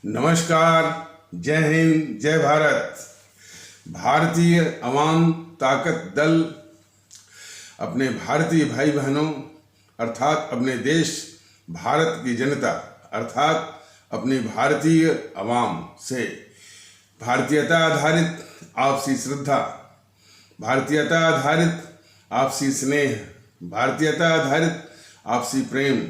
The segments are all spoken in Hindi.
नमस्कार, जय हिंद, जय भारत। भारतीय अवाम ताकत दल अपने भारतीय भाई बहनों अर्थात अपने देश भारत की जनता अर्थात अपनी भारतीय अवाम से भारतीयता आधारित आपसी श्रद्धा, भारतीयता आधारित आपसी स्नेह, भारतीयता आधारित आपसी प्रेम,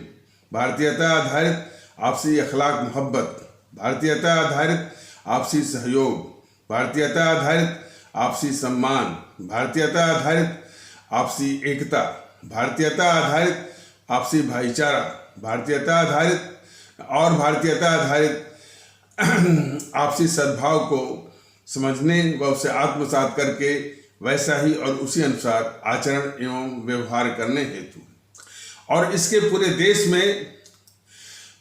भारतीयता आधारित आपसी अखलाक मोहब्बत, भारतीयता आधारित आपसी सहयोग, भारतीयता आधारित आपसी सम्मान, भारतीयता आधारित आपसी एकता, भारतीयता आधारित आपसी भाईचारा, भारतीयता आधारित और भारतीयता आधारित आपसी सद्भाव को समझने व उसे आत्मसात करके वैसा ही और उसी अनुसार आचरण एवं व्यवहार करने हेतु और इसके पूरे देश में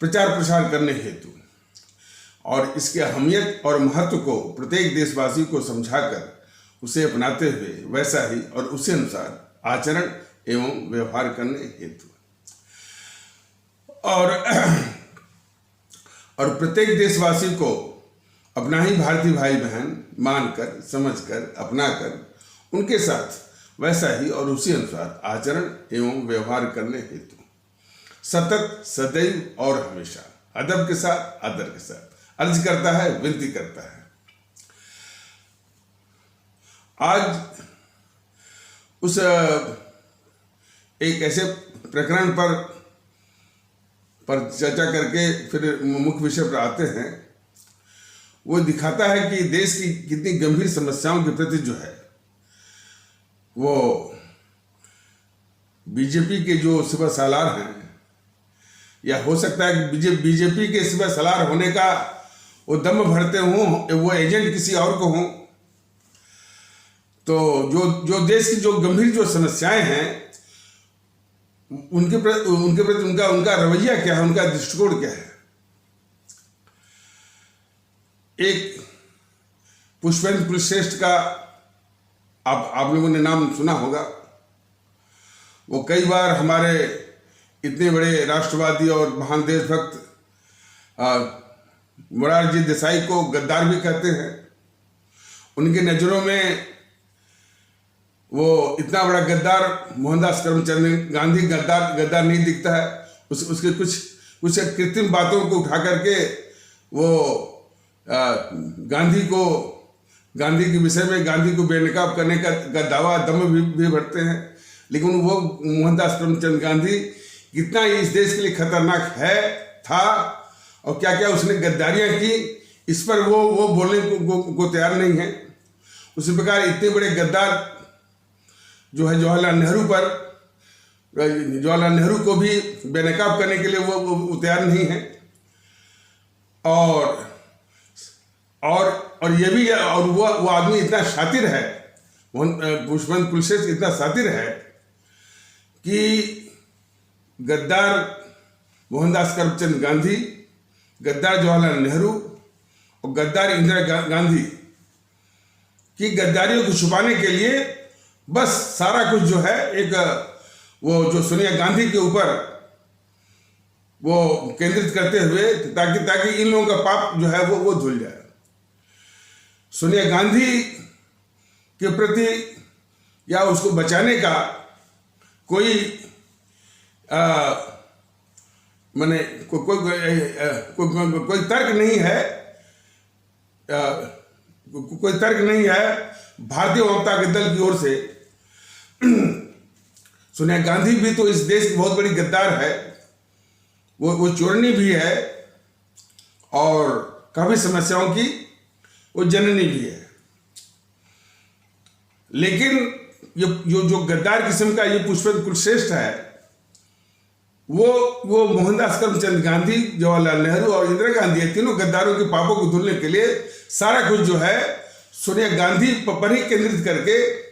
प्रचार प्रसार करने हेतु और इसके अहमियत और महत्व को प्रत्येक देशवासी को समझाकर उसे अपनाते हुए वैसा ही और उसी अनुसार आचरण एवं व्यवहार करने हेतु और प्रत्येक देशवासी को अपना ही भारतीय भाई बहन मानकर, समझकर, अपनाकर उनके साथ वैसा ही और उसी अनुसार आचरण एवं व्यवहार करने हेतु सतत, सदैव और हमेशा अदब के साथ, आदर के साथ अर्ज करता है, विनती करता है। आज उस एक ऐसे प्रकरण पर चर्चा करके फिर मुख्य विषय पर आते हैं। वो दिखाता है कि देश की कितनी गंभीर समस्याओं के प्रति जो है वो बीजेपी के जो सिपह सालार हैं, या हो सकता है कि बीजेपी के सिपह सालार होने का वो दम भरते हों, वो एजेंट किसी और को हों, तो जो देश की जो गंभीर जो समस्याएं हैं उनके प्रति उनका रवैया क्या है, उनका दृष्टिकोण क्या है। एक पुष्पेंद्र कुलश्रेष्ठ का आप लोगों ने नाम सुना होगा। वो कई बार हमारे इतने बड़े राष्ट्रवादी और महान देशभक्त मोरारजी देसाई को गद्दार भी कहते हैं। उनकी नज़रों में वो इतना बड़ा गद्दार मोहनदास करमचंद गांधी गद्दार नहीं दिखता है। उसके कुछ कृत्रिम बातों को उठा करके वो गांधी के विषय में गांधी को बेनकाब करने का दावा दम भी भरते हैं। लेकिन वो मोहनदास करमचंद गांधी कितना इस देश के लिए खतरनाक था और क्या क्या उसने गद्दारियां की, इस पर वो बोलने को तैयार नहीं है। उसी प्रकार इतने बड़े गद्दार जो है जवाहरलाल नेहरू को भी बेनकाब करने के लिए वो तैयार नहीं है। और ये भी और वो आदमी इतना शातिर है, पुष्पेंद्र कुलश्रेष्ठ इतना शातिर है कि गद्दार मोहनदास करमचंद गांधी, गद्दार जवाहरलाल नेहरू और गद्दार इंदिरा गांधी की गद्दारियों को छुपाने के लिए बस सारा कुछ जो है एक वो जो सोनिया गांधी के ऊपर वो केंद्रित करते हुए ताकि इन लोगों का पाप जो है वो धुल जाए। सोनिया गांधी के प्रति या उसको बचाने का कोई माने कोई तर्क नहीं है, कोई तर्क नहीं है भारतीय जनता के दल की ओर से। सोनिया गांधी भी तो इस देश की बहुत बड़ी गद्दार है, वो चोरनी भी है और काफी समस्याओं की वो जननी भी है। लेकिन ये जो गद्दार किस्म का ये पुष्पेंद्र कुलश्रेष्ठ है, वो मोहनदास करमचंद गांधी, जवाहरलाल नेहरू और इंदिरा गांधी, ये तीनों गद्दारों के पापों को धुलने के लिए सारा कुछ जो है सोनिया गांधी पर ही केंद्रित करके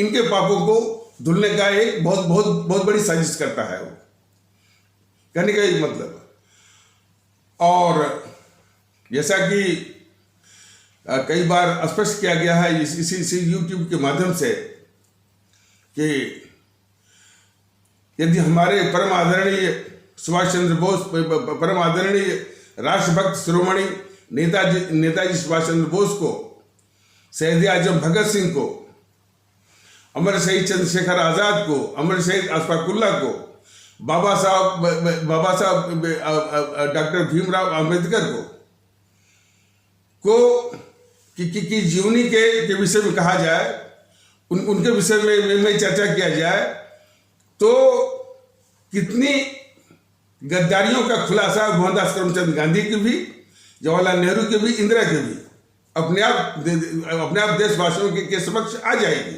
इनके पापों को धुलने का एक बहुत बड़ी साजिश करता है वो, कहने का एक मतलब। और जैसा कि कई बार स्पष्ट किया गया है इसी यूट्यूब के माध्यम से कि यदि हमारे परम आदरणीय सुभाष चंद्र बोस, परम आदरणीय राष्ट्रभक्त शिरोमणि नेताजी सुभाष चंद्र बोस को, शहीद आजम भगत सिंह को, अमर शहीद चंद्रशेखर आजाद को, अमर शहीद अशफाकुल्ला को, बाबा साहब डॉक्टर भीमराव अंबेडकर को की जीवनी के विषय में कहा जाए, उनके विषय में चर्चा किया जाए, तो कितनी गद्दारियों का खुलासा मोहनदास करमचंद गांधी की भी, जवाहरलाल नेहरू के भी, इंदिरा के भी अपने आप देशवासियों के समक्ष आ जाएगी,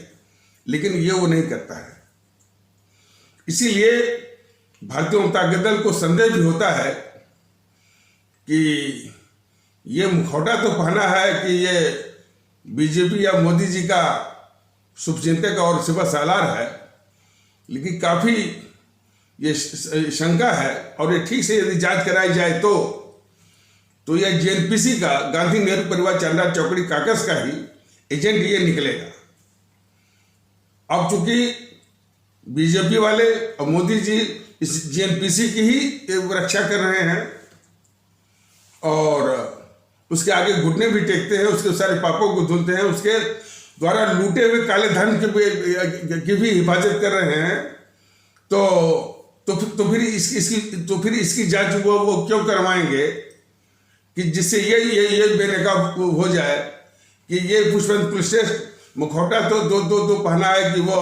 लेकिन ये वो नहीं करता है। इसीलिए भारतीय जनता दल को संदेह भी होता है कि ये मुखौटा तो पहना है कि ये बीजेपी या मोदी जी का शुभचिंतक और सेवा सालार है, लेकिन काफी ये शंका है, और ये ठीक से यदि जांच कराई जाए तो यह जेएनपीसी का, गांधी नेहरू परिवार चांदा चौकड़ी काकस का ही एजेंट ये निकलेगा। अब चूंकि बीजेपी वाले और मोदी जी इस जेएनपीसी की ही रक्षा कर रहे हैं और उसके आगे घुटने भी टेकते हैं, उसके सारे पापों को धुलते हैं, उसके द्वारा लूटे हुए काले धन की भी हिफाजत कर रहे हैं, तो फिर इसकी जांच वो क्यों करवाएंगे कि जिससे ये बेनकाब हो जाए कि ये पुष्पेंद्र कुलश्रेष्ठ मुखौटा तो दो पहना है कि वो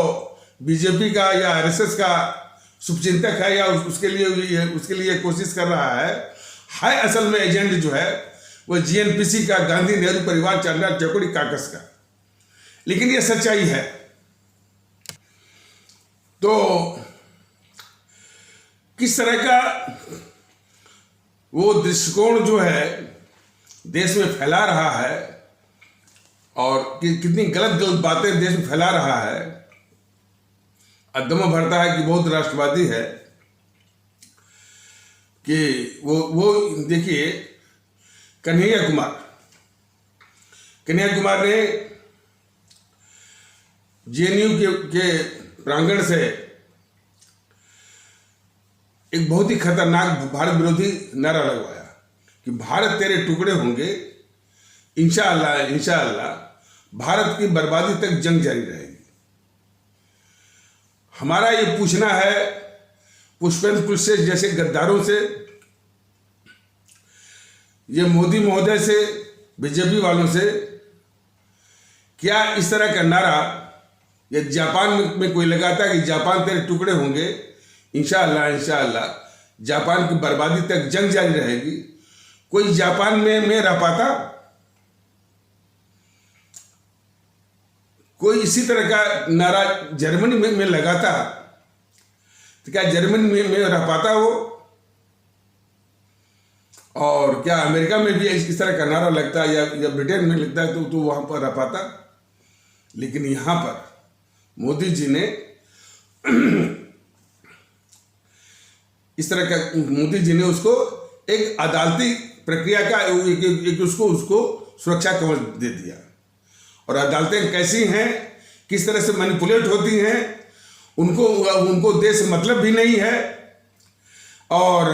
बीजेपी का या आरएसएस का शुभचिंतक है या उसके लिए कोशिश कर रहा है असल में एजेंट जो है वो जीएनपीसी का, गांधी नेहरू परिवार चांदा चौकड़ी काकस का। लेकिन ये सच्चाई है। तो किस तरह का वो दृष्टिकोण जो है देश में फैला रहा है और कितनी गलत बातें देश में फैला रहा है, अदम भरता है कि बहुत राष्ट्रवादी है। कि वो देखिए कन्हैया कुमार ने जेएनयू के प्रांगण से एक बहुत ही खतरनाक भारत विरोधी नारा लगवाया कि भारत तेरे टुकड़े होंगे, इंशाअल्लाह भारत की बर्बादी तक जंग जारी रहेगी। हमारा ये पूछना है पुष्पेंद्र कुलश्रेष्ठ जैसे गद्दारों से, ये मोदी महोदय से, बीजेपी वालों से, क्या इस तरह का नारा या जापान में कोई लगाता कि जापान तेरे टुकड़े होंगे, इंशाअल्लाह जापान की बर्बादी तक जंग जारी रहेगी, कोई जापान में रह पाता? कोई इसी तरह का नारा जर्मनी में लगाता तो क्या जर्मनी में रह पाता वो? और क्या अमेरिका में भी इस तरह का नारा लगता है या ब्रिटेन में लगता है तो वहां पर रह पाता? लेकिन यहां पर मोदी जी ने इस तरह का, मोदी जी ने उसको एक अदालती प्रक्रिया का उसको सुरक्षा कवच दे दिया। और अदालतें कैसी हैं, किस तरह से मैनिपुलेट होती हैं, उनको देश से मतलब भी नहीं है और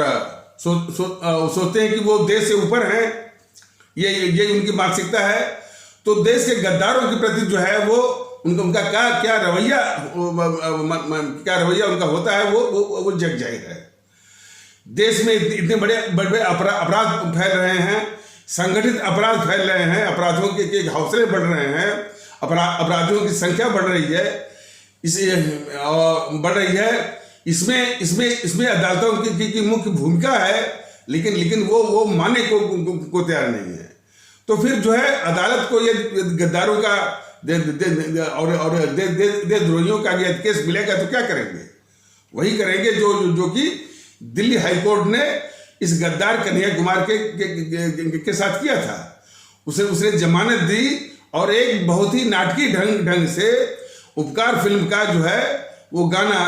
सोचते हैं कि वो देश से ऊपर हैं, ये उनकी मानसिकता है। तो देश के गद्दारों के प्रति जो है वो उनका क्या रवैया उनका होता है वो जग जाहिर है। देश में इतने बड़े अपराध फैल रहे हैं, संगठित अपराध फैल रहे हैं, अपराधों के हौसले बढ़ रहे हैं, अपराधियों की संख्या बढ़ रही है। इसमें अदालतों की मुख्य भूमिका है, लेकिन वो मानने को तैयार नहीं है। तो फिर जो है अदालत को ये गद्दारों का और देशद्रोहियों का यदि केस मिलेगा तो क्या करेंगे? वही करेंगे जो कि दिल्ली हाईकोर्ट ने इस गद्दार कन्हैया कुमार के साथ किया था। उसने जमानत दी और एक बहुत ही नाटकीय ढंग से उपकार फिल्म का जो है वो गाना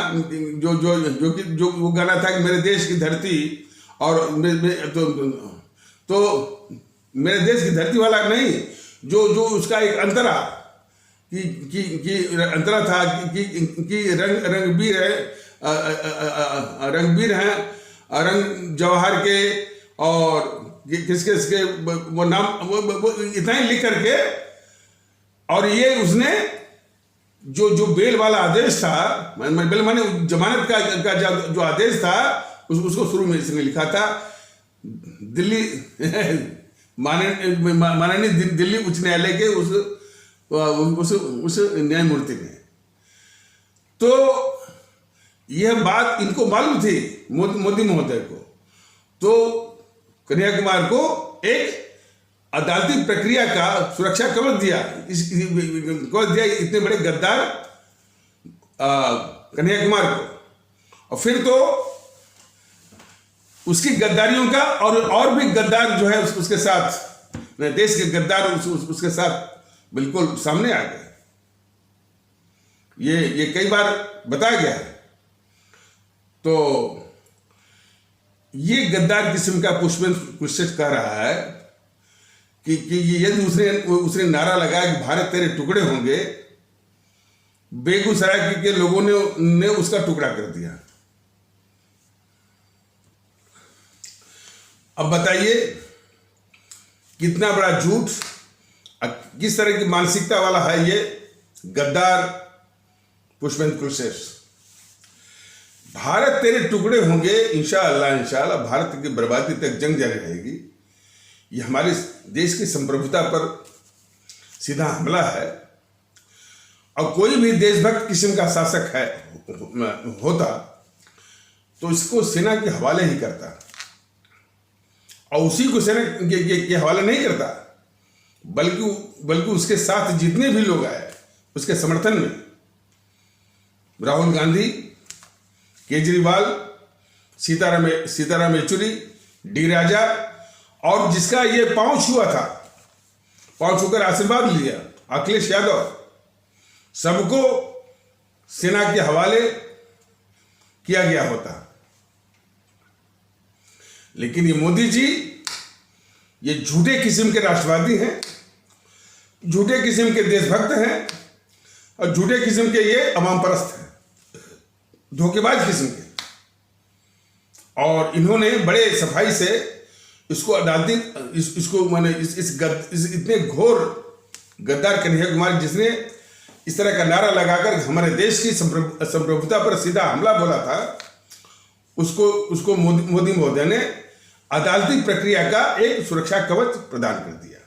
जो वो गाना था कि मेरे देश की धरती और तो मेरे देश की धरती वाला नहीं, जो उसका एक अंतरा कि अंतरा था कि रंगबीर हैं रंग जवाहर के और किसके किसके वो नाम वो इतना ही लिख करके, और ये उसने जो बेल वाला आदेश था, बेल माने जमानत का जो आदेश था, उसको शुरू में इसने लिखा था दिल्ली माननीय दिल्ली उच्च न्यायालय के उस न्यायमूर्ति ने। तो यह बात इनको मालूम थी मोदी महोदय को, तो कन्हैया कुमार को एक अदालती प्रक्रिया का सुरक्षा कवच दिया, इतने बड़े गद्दार कन्हैया कुमार को। और फिर तो उसकी गद्दारियों का और भी गद्दार जो है उसके साथ, देश के गद्दार उसके साथ बिल्कुल सामने आ गए। ये कई बार बताया गया है। तो ये गद्दार किस्म का पुष्पेंद्र कुशवाहा कह रहा है कि यदि उसने नारा लगाया कि भारत तेरे टुकड़े होंगे, बेगूसराय के लोगों ने उसका टुकड़ा कर दिया। अब बताइए कितना बड़ा झूठ, किस तरह की मानसिकता वाला है ये गद्दार पुष्पेंद्र कुशवाहा। भारत तेरे टुकड़े होंगे, इंशाअल्लाह भारत की बर्बादी तक जंग जारी रहेगी। ये हमारे देश की संप्रभुता पर सीधा हमला है। और कोई भी देशभक्त किस्म का शासक है होता तो इसको सेना के हवाले ही करता, और उसी को सेना के हवाले नहीं करता, बल्कि उसके साथ जितने भी लोग आए उसके समर्थन में, राहुल गांधी, केजरीवाल, सीताराम येचुरी, डी राजा, और जिसका ये पांव छुआ था, पांव छूकर आशीर्वाद लिया, अखिलेश यादव, सबको सेना के हवाले किया गया होता। लेकिन ये मोदी जी ये झूठे किस्म के राष्ट्रवादी हैं, झूठे किस्म के देशभक्त हैं, और झूठे किस्म के ये अवाम परस्त हैं, धोखेबाज किस्म के। और इन्होंने बड़े सफाई से इसको अदालती इसको मैंने इस इतने घोर गद्दार कन्हैया कुमार, जिसने इस तरह का नारा लगाकर हमारे देश की संप्रभुता पर सीधा हमला बोला था, उसको मोदी महोदय ने अदालती प्रक्रिया का एक सुरक्षा कवच प्रदान कर दिया।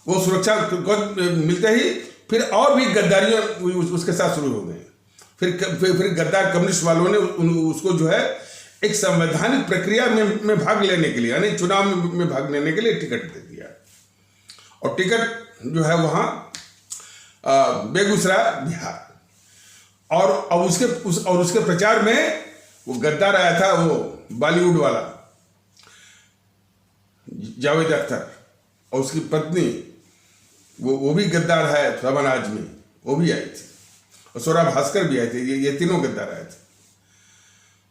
वो सुरक्षा कवच मिलते ही फिर और भी गद्दारियां उसके साथ शुरू हो गई। फिर गद्दार कम्युनिस्ट वालों ने उसको जो है एक संवैधानिक प्रक्रिया में भाग लेने के लिए, यानी चुनाव में भाग लेने के लिए टिकट दे दिया। और टिकट जो है वहां बेगूसराय, बिहार। और अब उसके प्रचार में वो गद्दार आया था, वो बॉलीवुड वाला जावेद अख्तर, और उसकी पत्नी वो भी गद्दार है, शबाना आजमी, वो भी आई थी, और सोरा भास्कर भी आए थे। ये तीनों गद्दार आए थे।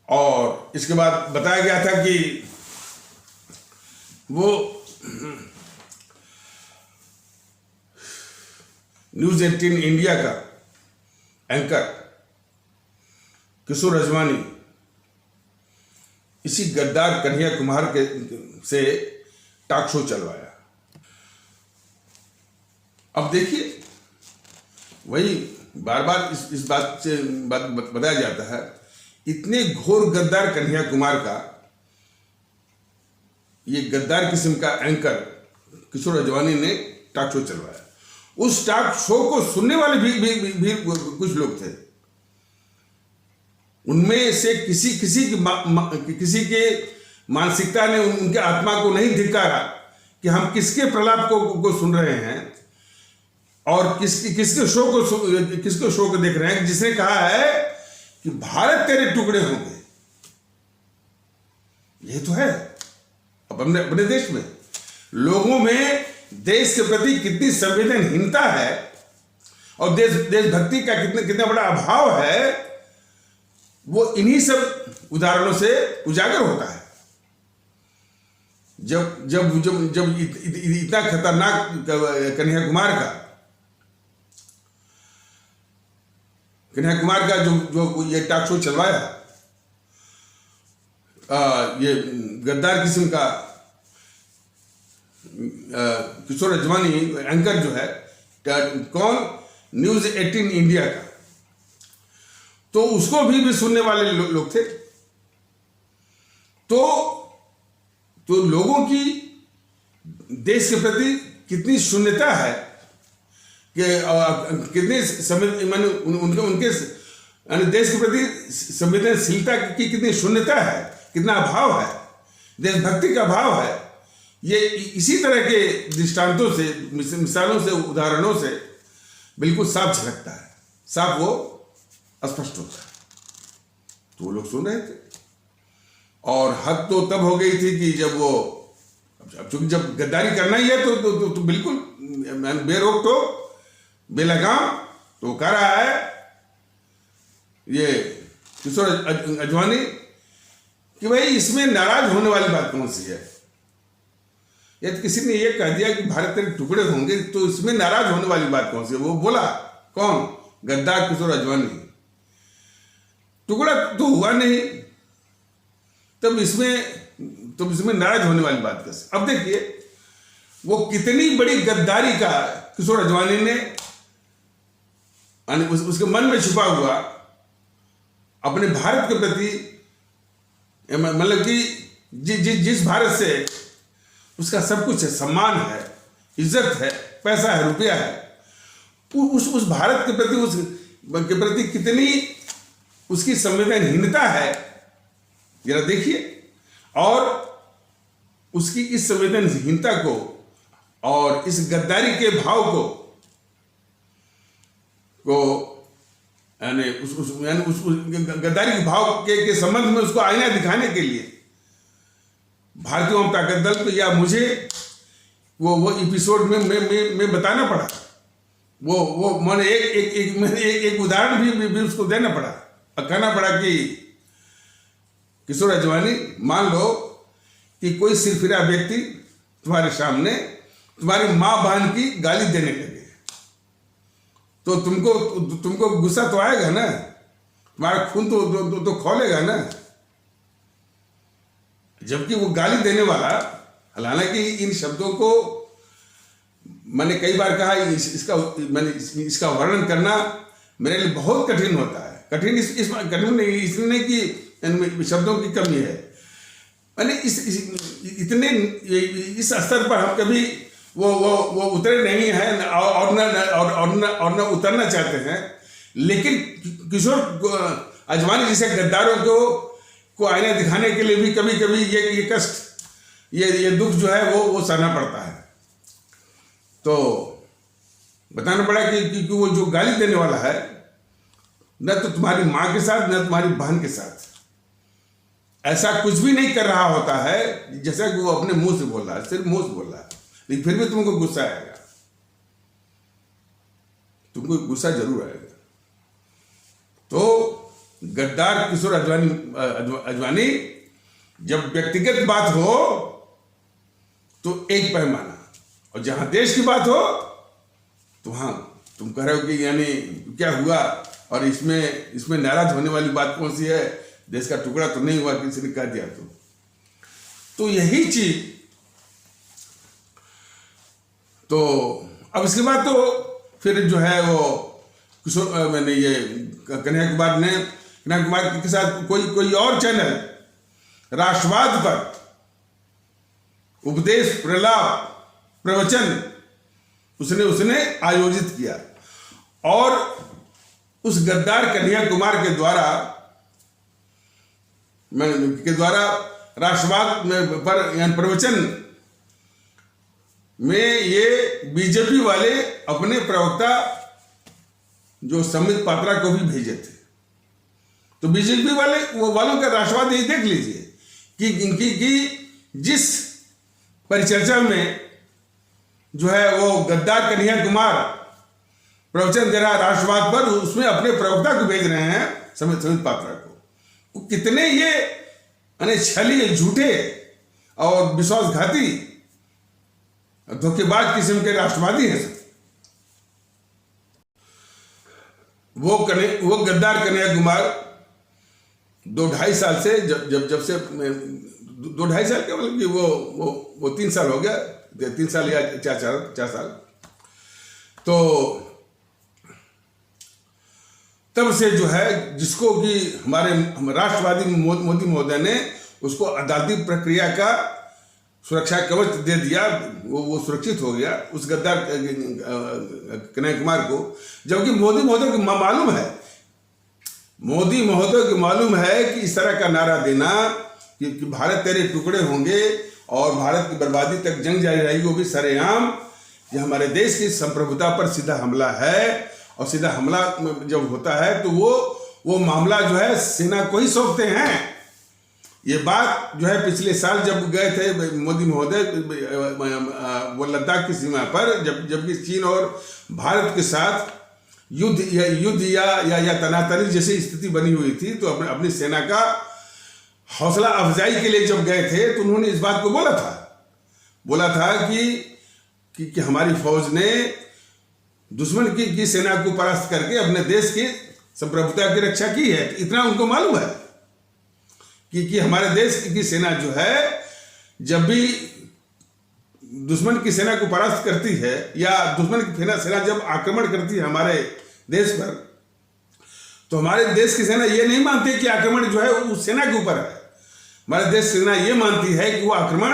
और इसके बाद बताया गया था कि वो न्यूज़ 18 इंडिया का एंकर किशोर रजवानी इसी गद्दार कन्हैया कुमार के से टॉक शो चलवाया। अब देखिए, वही बार बार इस बात से बताया जाता है, इतने घोर गद्दार कन्हैया कुमार का ये गद्दार किस्म का एंकर किशोर रजवानी ने टॉक शो चलवाया। उस टॉक शो को सुनने वाले भी कुछ लोग थे। उनमें से किसी के मानसिकता ने उनके आत्मा को नहीं धिक्कारा कि हम किसके प्रलाप को सुन रहे हैं और किसके शो को देख रहे हैं, जिसने कहा है कि भारत तेरे टुकड़े होंगे। ये तो है। अब अपने देश में लोगों में देश के प्रति कितनी संवेदनहीनता है और देशभक्ति का कितना बड़ा अभाव है, वो इन्हीं सब उदाहरणों से उजागर होता है। जब इतना खतरनाक कन्हैया कुमार का जो ये टॉक शो चलवाया, ये गद्दार किस्म का किशोर अजवानी एंकर जो है, कौन, न्यूज 18 इंडिया का, तो उसको भी सुनने वाले लोग थे। तो लोगों की देश के प्रति कितनी शून्यता है कि कितने समय माने उनके यानी देश के प्रति संवेदनशीलता की कितनी शून्यता है, कितना अभाव है, देशभक्ति का अभाव है। ये इसी तरह के दृष्टांतों से, मिसालों से, उदाहरणों से बिल्कुल साफ झलकता है, साफ वो स्पष्ट होता है। तो वो लोग सुन रहे थे और हद तो तब हो गई थी कि जब वो, अब चूंकि जब गद्दारी करना ही है तो बिल्कुल बेरोक टोक बेलगाम तो कह रहा है ये किशोर अजवानी कि भाई इसमें नाराज होने वाली बात कौन सी है। यदि किसी ने ये कह दिया कि भारत के टुकड़े होंगे तो इसमें नाराज होने वाली बात कौन सी है। वो बोला कौन, गद्दार किशोर अजवानी। टुकड़ा तो हुआ नहीं, तब इसमें नाराज होने वाली बात कैसे। अब देखिए वो कितनी बड़ी गद्दारी का किशोर अजवानी ने उसके मन में छुपा हुआ अपने भारत के प्रति, मतलब कि जिस भारत से उसका सब कुछ है, सम्मान है, इज्जत है, पैसा है, रुपया है, उस भारत के प्रति कितनी उसकी संवेदनहीनता है जरा देखिए। और उसकी इस संवेदनहीनता को और इस गद्दारी के भाव को यानी उस गद्दारी के भाव के संबंध में उसको आईना दिखाने के लिए भारतीय आवाम ताकत दल को या मुझे वो एपिसोड में बताना पड़ा। वो मैंने एक उदाहरण भी उसको देना पड़ा और कहना पड़ा कि किशोर अजवानी, मान लो कि कोई सिरफिरा व्यक्ति तुम्हारे सामने तुम्हारी माँ बहन की गाली देने लगे, तो तुमको गुस्सा तो आएगा ना, तुम्हारा खून तो खौलेगा ना। जबकि वो गाली देने वाला, हालांकि इन शब्दों को मैंने कई बार कहा, इसका वर्णन करना मेरे लिए बहुत कठिन होता है। कठिन कठिन नहीं इसलिए नहीं कि शब्दों की कमी है, मैंने इस स्तर पर हम कभी वो उतरे नहीं हैं और न उतरना चाहते हैं। लेकिन किशोर अजवानी जैसे गद्दारों को आईना दिखाने के लिए भी कभी कभी ये कष्ट, ये दुख जो है वो सहना पड़ता है। तो बताना पड़ा कि वो जो गाली देने वाला है, न तो तुम्हारी माँ के साथ न तुम्हारी बहन के साथ ऐसा कुछ भी नहीं कर रहा होता है जैसा कि वो अपने मुंह से बोल रहा है, सिर्फ मुंह से बोल रहा है, लेकिन फिर भी तुमको गुस्सा आएगा, तुमको गुस्सा जरूर आएगा। तो गद्दार किशोर अजवानी जब व्यक्तिगत बात हो तो एक पैमाना, और जहां देश की बात हो तो वहां तुम कह रहे हो कि यानी क्या हुआ और इसमें नाराज होने वाली बात कौन सी है, देश का टुकड़ा तो नहीं हुआ, किसी ने कह दिया तो यही चीज। तो अब इसके बाद तो फिर जो है वो किशोर मैंने ये कन्हैया कुमार के साथ कोई और चैनल राष्ट्रवाद पर उपदेश, प्रलाप, प्रवचन उसने आयोजित किया और उस गद्दार कन्हैया कुमार के द्वारा राष्ट्रवाद पर प्रवचन में ये बीजेपी वाले अपने प्रवक्ता जो संबित पात्रा को भी भेजे थे। तो बीजेपी वालों का राष्ट्रवाद यही देख लीजिए कि जिस परिचर्चा में जो है वो गद्दार कन्हैया कुमार प्रवचन दे रहा है राष्ट्रवाद पर, उसमें अपने प्रवक्ता को भेज रहे हैं संबित पात्रा को। कितने ये छली, झूठे और विश्वासघाती, धोखेबाज किस्म के राष्ट्रवादी हैं। वो गद्दार कन्हैया कुमार 2-2.5 साल से जब से 2-2.5 साल के मतलब कि वो 3 साल हो गया, 3 साल या 4 साल। तो तब से जो है जिसको कि हमारे राष्ट्रवादी मोदी महोदय ने उसको अदालती प्रक्रिया का सुरक्षा कवच दे दिया, वो सुरक्षित हो गया उस गद्दार कन्हैया कुमार को। जबकि मोदी महोदय को मालूम है कि इस तरह का नारा देना कि भारत तेरे टुकड़े होंगे और भारत की बर्बादी तक जंग जारी रहेगी, वो भी सरेआम, ये हमारे देश की संप्रभुता पर सीधा हमला है। और सीधा हमला जब होता है तो वो मामला जो है सेना को ही सौंपते हैं। ये बात जो है पिछले साल जब गए थे मोदी महोदय वो लद्दाख की सीमा पर, जबकि चीन और भारत के साथ युद्ध या तनातनी जैसी स्थिति बनी हुई थी, तो अपनी सेना का हौसला अफजाई के लिए जब गए थे तो उन्होंने इस बात को बोला था कि हमारी फौज ने दुश्मन की सेना को परास्त करके अपने देश की संप्रभुता की रक्षा की है। इतना उनको मालूम है कि हमारे देश की सेना जो है जब भी दुश्मन की सेना को परास्त करती है या दुश्मन की सेना जब आक्रमण करती है हमारे देश पर, तो हमारे देश की सेना ये नहीं मानती कि आक्रमण जो है उस सेना के ऊपर है। हमारे देश की सेना ये मानती है कि वो आक्रमण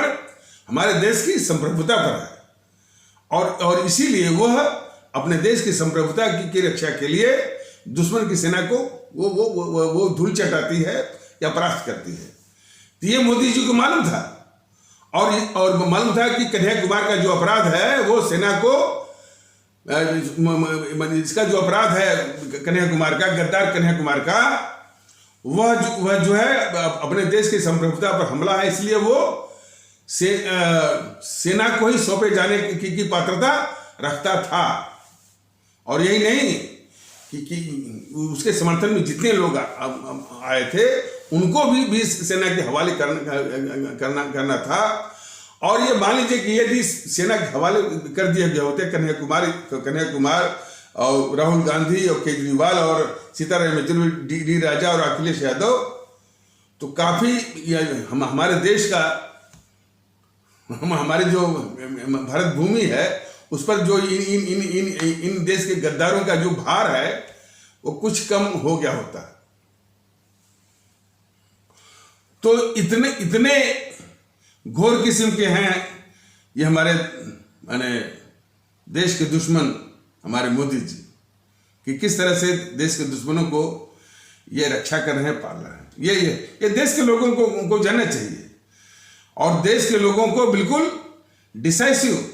हमारे देश की संप्रभुता पर है, और इसीलिए वह अपने देश की संप्रभुता की रक्षा के लिए दुश्मन की सेना को वो धूल चटाती है या परास्त करती है। तो ये मोदी जी को मालूम था, और मालूम था कि कन्हैया कुमार का जो अपराध है वो सेना को, इसका जो अपराध है कन्हैया कुमार का, गद्दार कन्हैया कुमार का, वह जो है अपने देश की संप्रभुता पर हमला है। इसलिए वो सेना को ही सौंपे जाने की पात्रता रखता था। और यही नहीं कि उसके समर्थन में जितने लोग आए थे उनको भी सेना के हवाले करना था। और ये मान लीजिए कि यदि सेना के हवाले कर दिए गए होते कन्हैया कुमार और राहुल गांधी और केजरीवाल और सीताराम येचुरी, डी राजा और अखिलेश यादव, तो काफी हमारे देश का, हमारी जो भारत भूमि है उस पर जो इन देश के गद्दारों का जो भार है वो कुछ कम हो गया होता। तो इतने घोर किस्म के हैं ये हमारे देश के दुश्मन हमारे मोदी जी, कि किस तरह से देश के दुश्मनों को ये रक्षा कर रहे हैं, पाल रहे हैं। ये देश के लोगों को उनको जानना चाहिए, और देश के लोगों को बिल्कुल डिसाइसिव,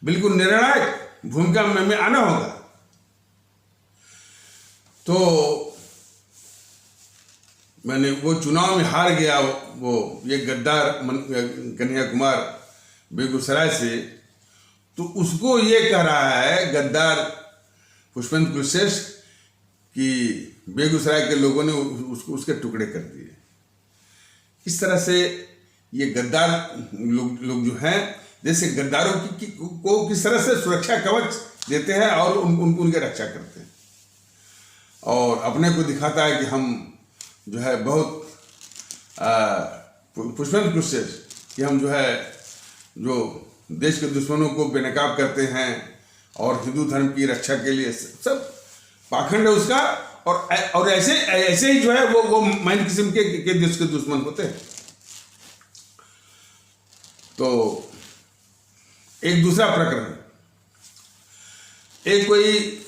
बिल्कुल निर्णायक भूमिका में आना होगा। तो मैंने वो चुनाव में हार गया वो ये गद्दार कन्हैया कुमार बेगूसराय से, तो उसको ये कह रहा है गद्दार पुष्पेंद्र कुलश्रेष्ठ कि बेगूसराय के लोगों ने उसके टुकड़े कर दिए। इस तरह से ये गद्दार लोग जो हैं देश के गद्दारों को किस तरह से सुरक्षा कवच देते हैं और उनके रक्षा करते हैं, और अपने को दिखाता है कि हम जो है बहुत पुष्पेंद्र कुलश्रेष्ठ कि हम जो है जो देश के दुश्मनों को बेनकाब करते हैं और हिंदू धर्म की रक्षा के लिए सब पाखंड है उसका, और ऐसे ही जो है वो माइन किस्म के देश के दुश्मन होते हैं। तो एक दूसरा प्रकरण, एक कोई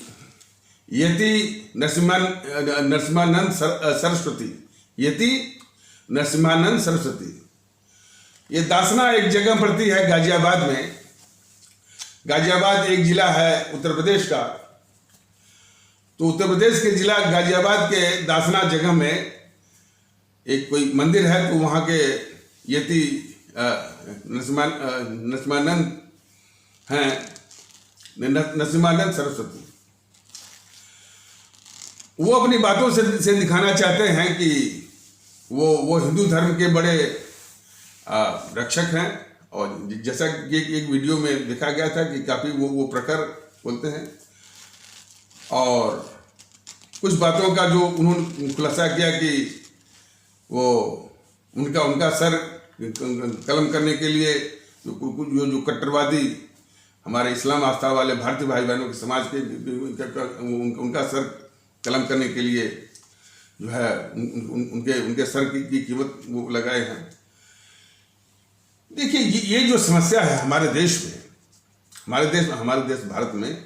यति नरसिम्हानंद सरस्वती, ये दासना एक जगह पड़ती है गाजियाबाद में। गाजियाबाद एक जिला है उत्तर प्रदेश का। तो उत्तर प्रदेश के जिला गाजियाबाद के दासना जगह में एक कोई मंदिर है, तो वहाँ के यति नरसिम्हानंद हैं, नरसिम्हानंद सरस्वती, वो अपनी बातों से दिखाना चाहते हैं कि वो हिंदू धर्म के बड़े रक्षक हैं। और जैसा कि एक वीडियो में देखा गया था कि काफ़ी वो प्रखर बोलते हैं, और कुछ बातों का जो उन्होंने खुलासा किया कि वो उनका उनका सर कलम करने के लिए जो कट्टरवादी हमारे इस्लाम आस्था वाले भारतीय भाई बहनों के समाज के उनका सर कलम करने के लिए जो है उनके सर की कीमत वो लगाए हैं। देखिए ये जो समस्या है हमारे देश भारत में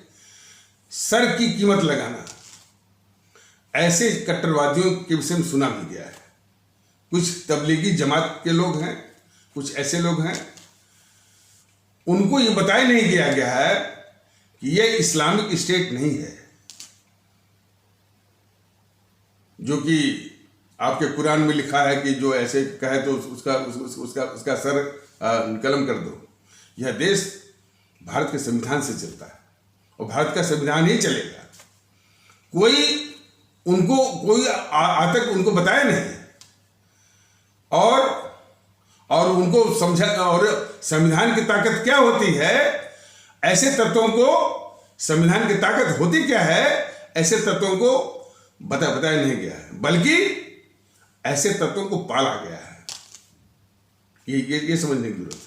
सर की कीमत लगाना, ऐसे कट्टरवादियों के विषय में सुना भी गया है। कुछ तबलीगी जमात के लोग हैं, कुछ ऐसे लोग हैं, उनको ये बताया नहीं गया है कि ये इस्लामिक स्टेट नहीं है, जो कि आपके कुरान में लिखा है कि जो ऐसे कहे तो उसका सर कलम कर दो। यह देश भारत के संविधान से चलता है और भारत का संविधान ही चलेगा। कोई आज तक उनको बताया नहीं और उनको समझा। और संविधान की ताकत क्या होती है, ऐसे तत्वों को संविधान की ताकत होती क्या है, ऐसे तत्वों को बताया नहीं गया है, बल्कि ऐसे तत्वों को पाला गया है। ये समझने की जरूरत है।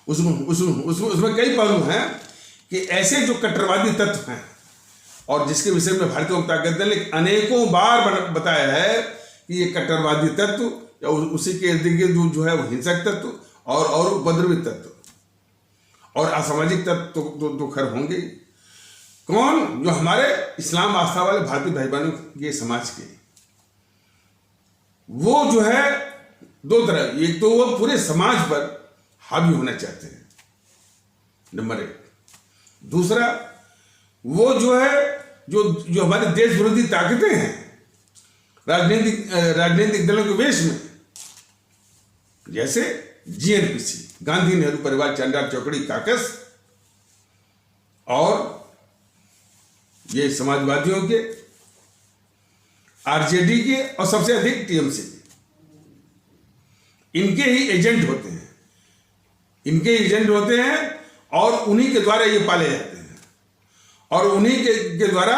उसमें कई पहलू हैं कि ऐसे जो कट्टरवादी तत्व हैं और जिसके विषय में भारतीय जनता दल ने अनेकों बार बताया है कि ये कट्टरवादी तत्व या उसी के इर्द गिर्द जो है वो हिंसक तत्व और उपद्रवी तत्व और असामाजिक तत्व तो खैर होंगे। कौन? जो हमारे इस्लाम आस्था वाले भारतीय भाई बहनों के समाज के, वो जो है दो तरह, एक तो वो पूरे समाज पर हावी होना चाहते हैं, नंबर एक। दूसरा, वो जो है जो हमारे देश विरोधी ताकतें हैं राजनीतिक दलों के वेश में, जैसे जीएनपीसी, गांधी नेहरू परिवार चंडाल चौकड़ी काकस, और ये समाजवादियों के, आरजेडी के और सबसे अधिक टीएमसी के, इनके ही एजेंट होते हैं और उन्हीं के द्वारा ये पाले जाते हैं और उन्हीं के द्वारा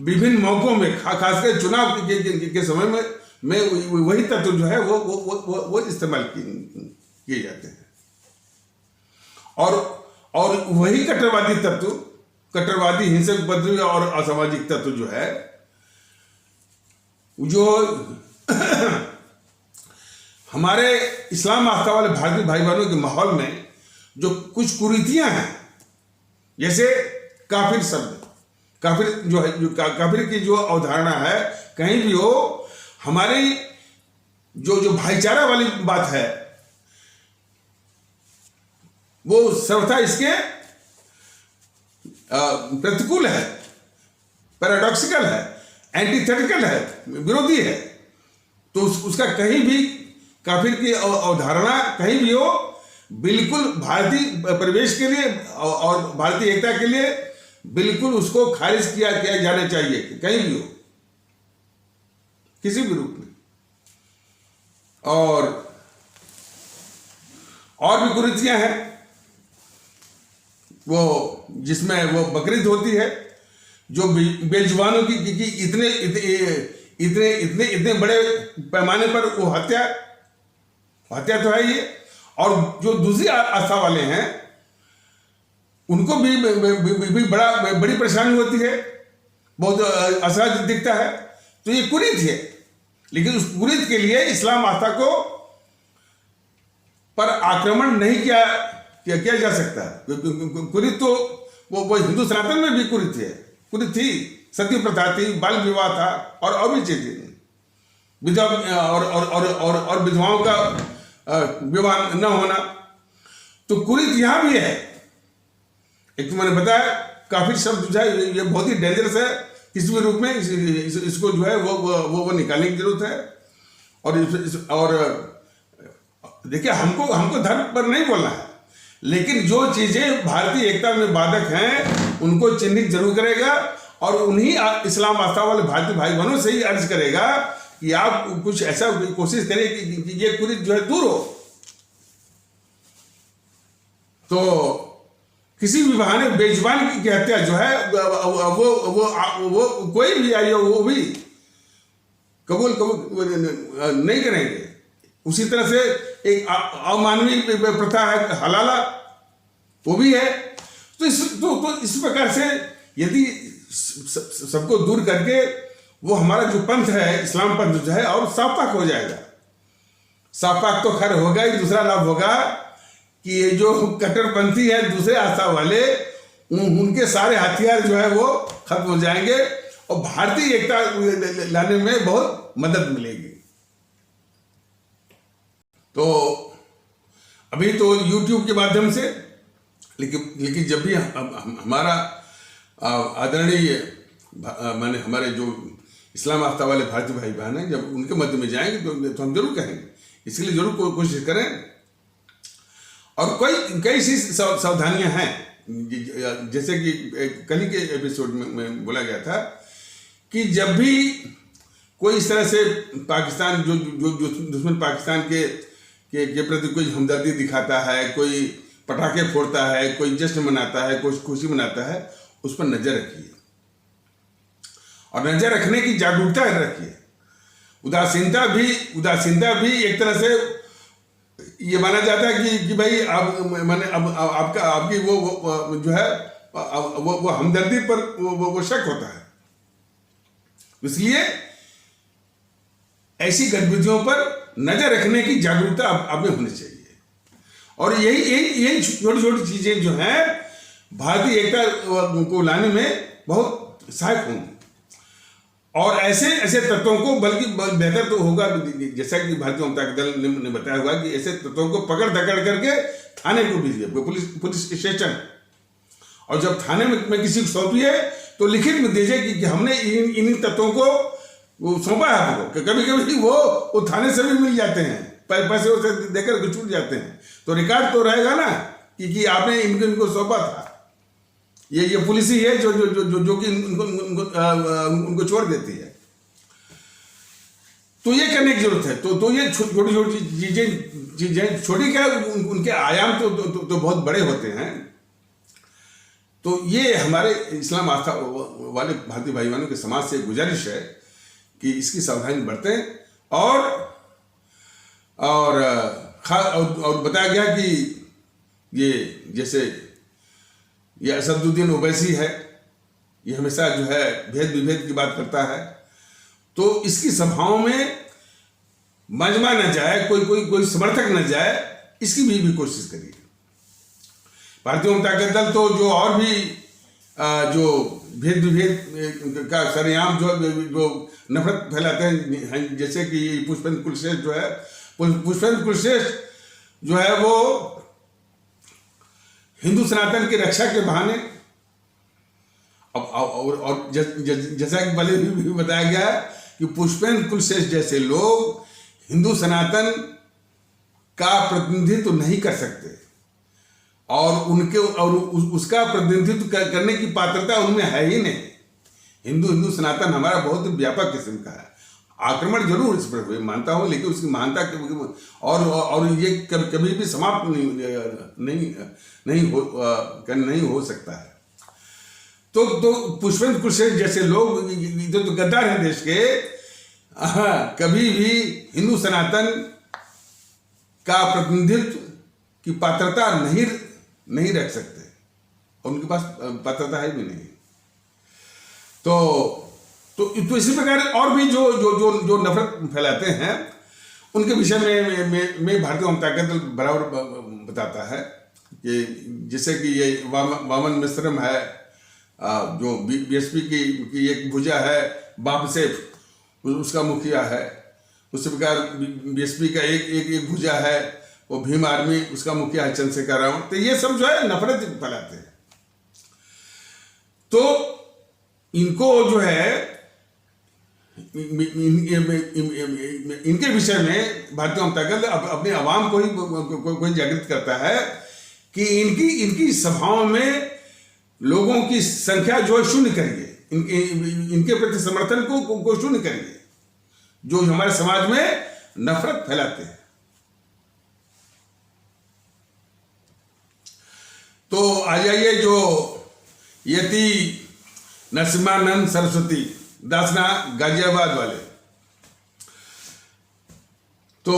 विभिन्न मौकों में खासकर चुनाव के समय में वही तत्व जो है वो इस्तेमाल किए जाते हैं और वही कट्टरवादी हिंसक उपद्रवी और असामाजिक तत्व जो है जो हमारे इस्लाम आस्था वाले भारतीय भाई बहनों के माहौल में जो कुछ कुरीतियां हैं, जैसे काफिर शब्द, काफिर जो है, काफिर की जो अवधारणा है कहीं भी हो, हमारी जो भाईचारा वाली बात है वो सर्वथा इसके प्रतिकूल है, पैराडॉक्सिकल है, एंटीथेटिकल है, विरोधी है। तो उसका कहीं भी काफिर की अवधारणा कहीं भी हो, बिल्कुल भारतीय परिवेश के लिए और भारतीय एकता के लिए बिल्कुल उसको खारिज किया जाना चाहिए, कहीं भी हो, किसी भी रूप में। और भी कुरीतियां हैं, वो जिसमें वो बकरीद होती है, जो बेजुबानों की इतने बड़े पैमाने पर वो हत्या तो है ये। और जो दूसरी आस्था वाले हैं उनको भी बड़ी परेशानी होती है, बहुत असहज दिखता है। तो ये कुरीत है, लेकिन उस कुरीत के लिए इस्लाम आस्था को पर आक्रमण नहीं किया जा सकता। कुरीत तो वो हिंदू सनातन में भी कुरीत थी, सती प्रथा थी, बाल विवाह था और भी चीजें, विधवा और विधवाओं का विवाह न होना। तो कुरीत यहां भी है। एक तो मैंने बताया काफिर शब्द जो है ये बहुत ही डेंजरस है, किसी भी रूप में इसको जो है वो निकालने की जरूरत है। और देखिए, हमको धर्म पर नहीं बोलना है, लेकिन जो चीजें भारतीय एकता में बाधक हैं उनको चिन्हित जरूर करेगा और उन्हीं इस्लाम आस्था वाले भारतीय भाई बहनों से ही अर्ज करेगा कि आप कुछ ऐसा कोशिश करें कि ये कुरीत जो है दूर हो। तो किसी भी बहाने बेजुबान की हत्या जो है वो कोई भी आई हो, वो भी कबूल कबूल नहीं करेंगे। उसी तरह से एक अमानवीय प्रथा है हलाला, वो भी है। तो इस प्रकार से यदि सबको दूर करके वो हमारा जो पंथ है, इस्लाम पंथ जो है, और साफ पाक हो जाएगा। साफ पाक तो खैर होगा ही, दूसरा लाभ होगा कि ये जो कट्टरपंथी है दूसरे आस्था वाले, उनके सारे हथियार जो है वो खत्म हो जाएंगे और भारतीय एकता लाने में बहुत मदद मिलेगी। तो अभी तो YouTube के माध्यम से, लेकिन जब भी हमारा आदरणीय माने हमारे जो इस्लाम आस्था वाले भारतीय भाई बहन हैं, जब उनके मध्य में जाएंगे तो हम जरूर कहेंगे, इसलिए जरूर कोशिश करें। और कई सी सावधानियां हैं, जैसे कि कल ही के एपिसोड में बोला गया था कि जब भी कोई इस तरह से पाकिस्तान जो दुश्मन पाकिस्तान के प्रति कोई हमदर्दी दिखाता है, कोई पटाखे फोड़ता है, कोई जश्न मनाता है, कोई खुशी मनाता है, उस पर नजर रखिए और नजर रखने की जागरूकता रखिए। उदासीनता भी एक तरह से ये माना जाता है कि भाई अब मैंने अब आपकी वो जो है वो हमदर्दी पर वो शक होता है। इसलिए ऐसी गतिविधियों पर नजर रखने की जागरूकता आप में होनी चाहिए। और यही छोटी छोटी चीजें जो हैं भारतीय एकता को लाने में बहुत सहायक होंगी। और ऐसे तत्वों को बल्कि बेहतर तो होगा, जैसा कि भारतीय जनता दल ने बताया हुआ कि ऐसे तत्वों को पकड़ धकड़ करके थाने को भेजिए, पुलिस स्टेशन, और जब थाने में किसी को सौंपिए तो लिखित में दीजिए कि हमने इन तत्वों को वो सौंपा है आपको। कभी कभी वो थाने से भी मिल जाते हैं, पैसे उसे देकर के छूट जाते हैं, तो रिकॉर्ड तो रहेगा ना कि आपने इनको सौंपा था। ये पुलिस ही है जो कि उनको छोड़ देती है। तो ये करने की जरूरत है। तो ये छोटी छोटी चीजें छोटी क्या, उनके आयाम तो बहुत बड़े होते हैं। तो ये हमारे इस्लाम आस्था वाले भारतीय भाई बहनों के समाज से गुजारिश है कि इसकी सावधानी बरतें। और बताया गया कि ये जैसे ये असदुद्दीन ओवैसी है, ये हमेशा जो है भेद विभेद की बात करता है, तो इसकी सभाओं में मजमा न जाए, कोई समर्थक न जाए, इसकी भी कोशिश करिए। भारतीय जनता दल तो जो और भी जो भेद विभेद का सरेआम जो नफरत फैलाते हैं, जैसे कि पुष्पेंद्र कुलश्रेष्ठ जो है, पुष्पेंद्र कुलश्रेष्ठ जो है वो हिंदू सनातन की रक्षा के बहाने और जैसा कि पहले भी बताया गया कि पुष्पेंद्र कुलश्रेष्ठ जैसे लोग हिंदू सनातन का प्रतिनिधित्व नहीं कर सकते और उसका प्रतिनिधित्व करने की पात्रता उनमें है ही नहीं। हिंदू सनातन हमारा बहुत व्यापक किस्म का है। आक्रमण जरूर इस पर मानता हूं, लेकिन उसकी महानता और ये कभी भी समाप्त नहीं हो सकता है। तो पुष्पेंद्र कुलश्रेष्ठ जैसे लोग जो गद्दार हैं देश के, कभी भी हिंदू सनातन का प्रतिनिधित्व की पात्रता नहीं रख सकते, उनके पास पात्रता है भी नहीं। तो इसी प्रकार और भी जो नफरत फैलाते हैं, उनके विषय में भारतीय जनता दल बराबर बताता है कि जैसे कि ये वामन मिश्रम है, जो बीएसपी की एक भुजा है, बाब सेफ उसका मुखिया है। उसी प्रकार बीएसपी का एक भुजा है, वो भीम आर्मी, उसका मुखिया है चंद्रशेखर रावण। तो ये सब जो है नफरत फैलाते हैं। तो इनको जो है इनके विषय में भारतीय जनता दल अपने आवाम को ही जागृत करता है कि इनकी सभाओं में लोगों की संख्या जो है शून्य करिए, इनके प्रति समर्थन को शून्य करिए, जो हमारे समाज में नफरत फैलाते हैं। तो आ जाइए जो यति नरसिम्हानंद सरस्वती दासना गाजियाबाद वाले, तो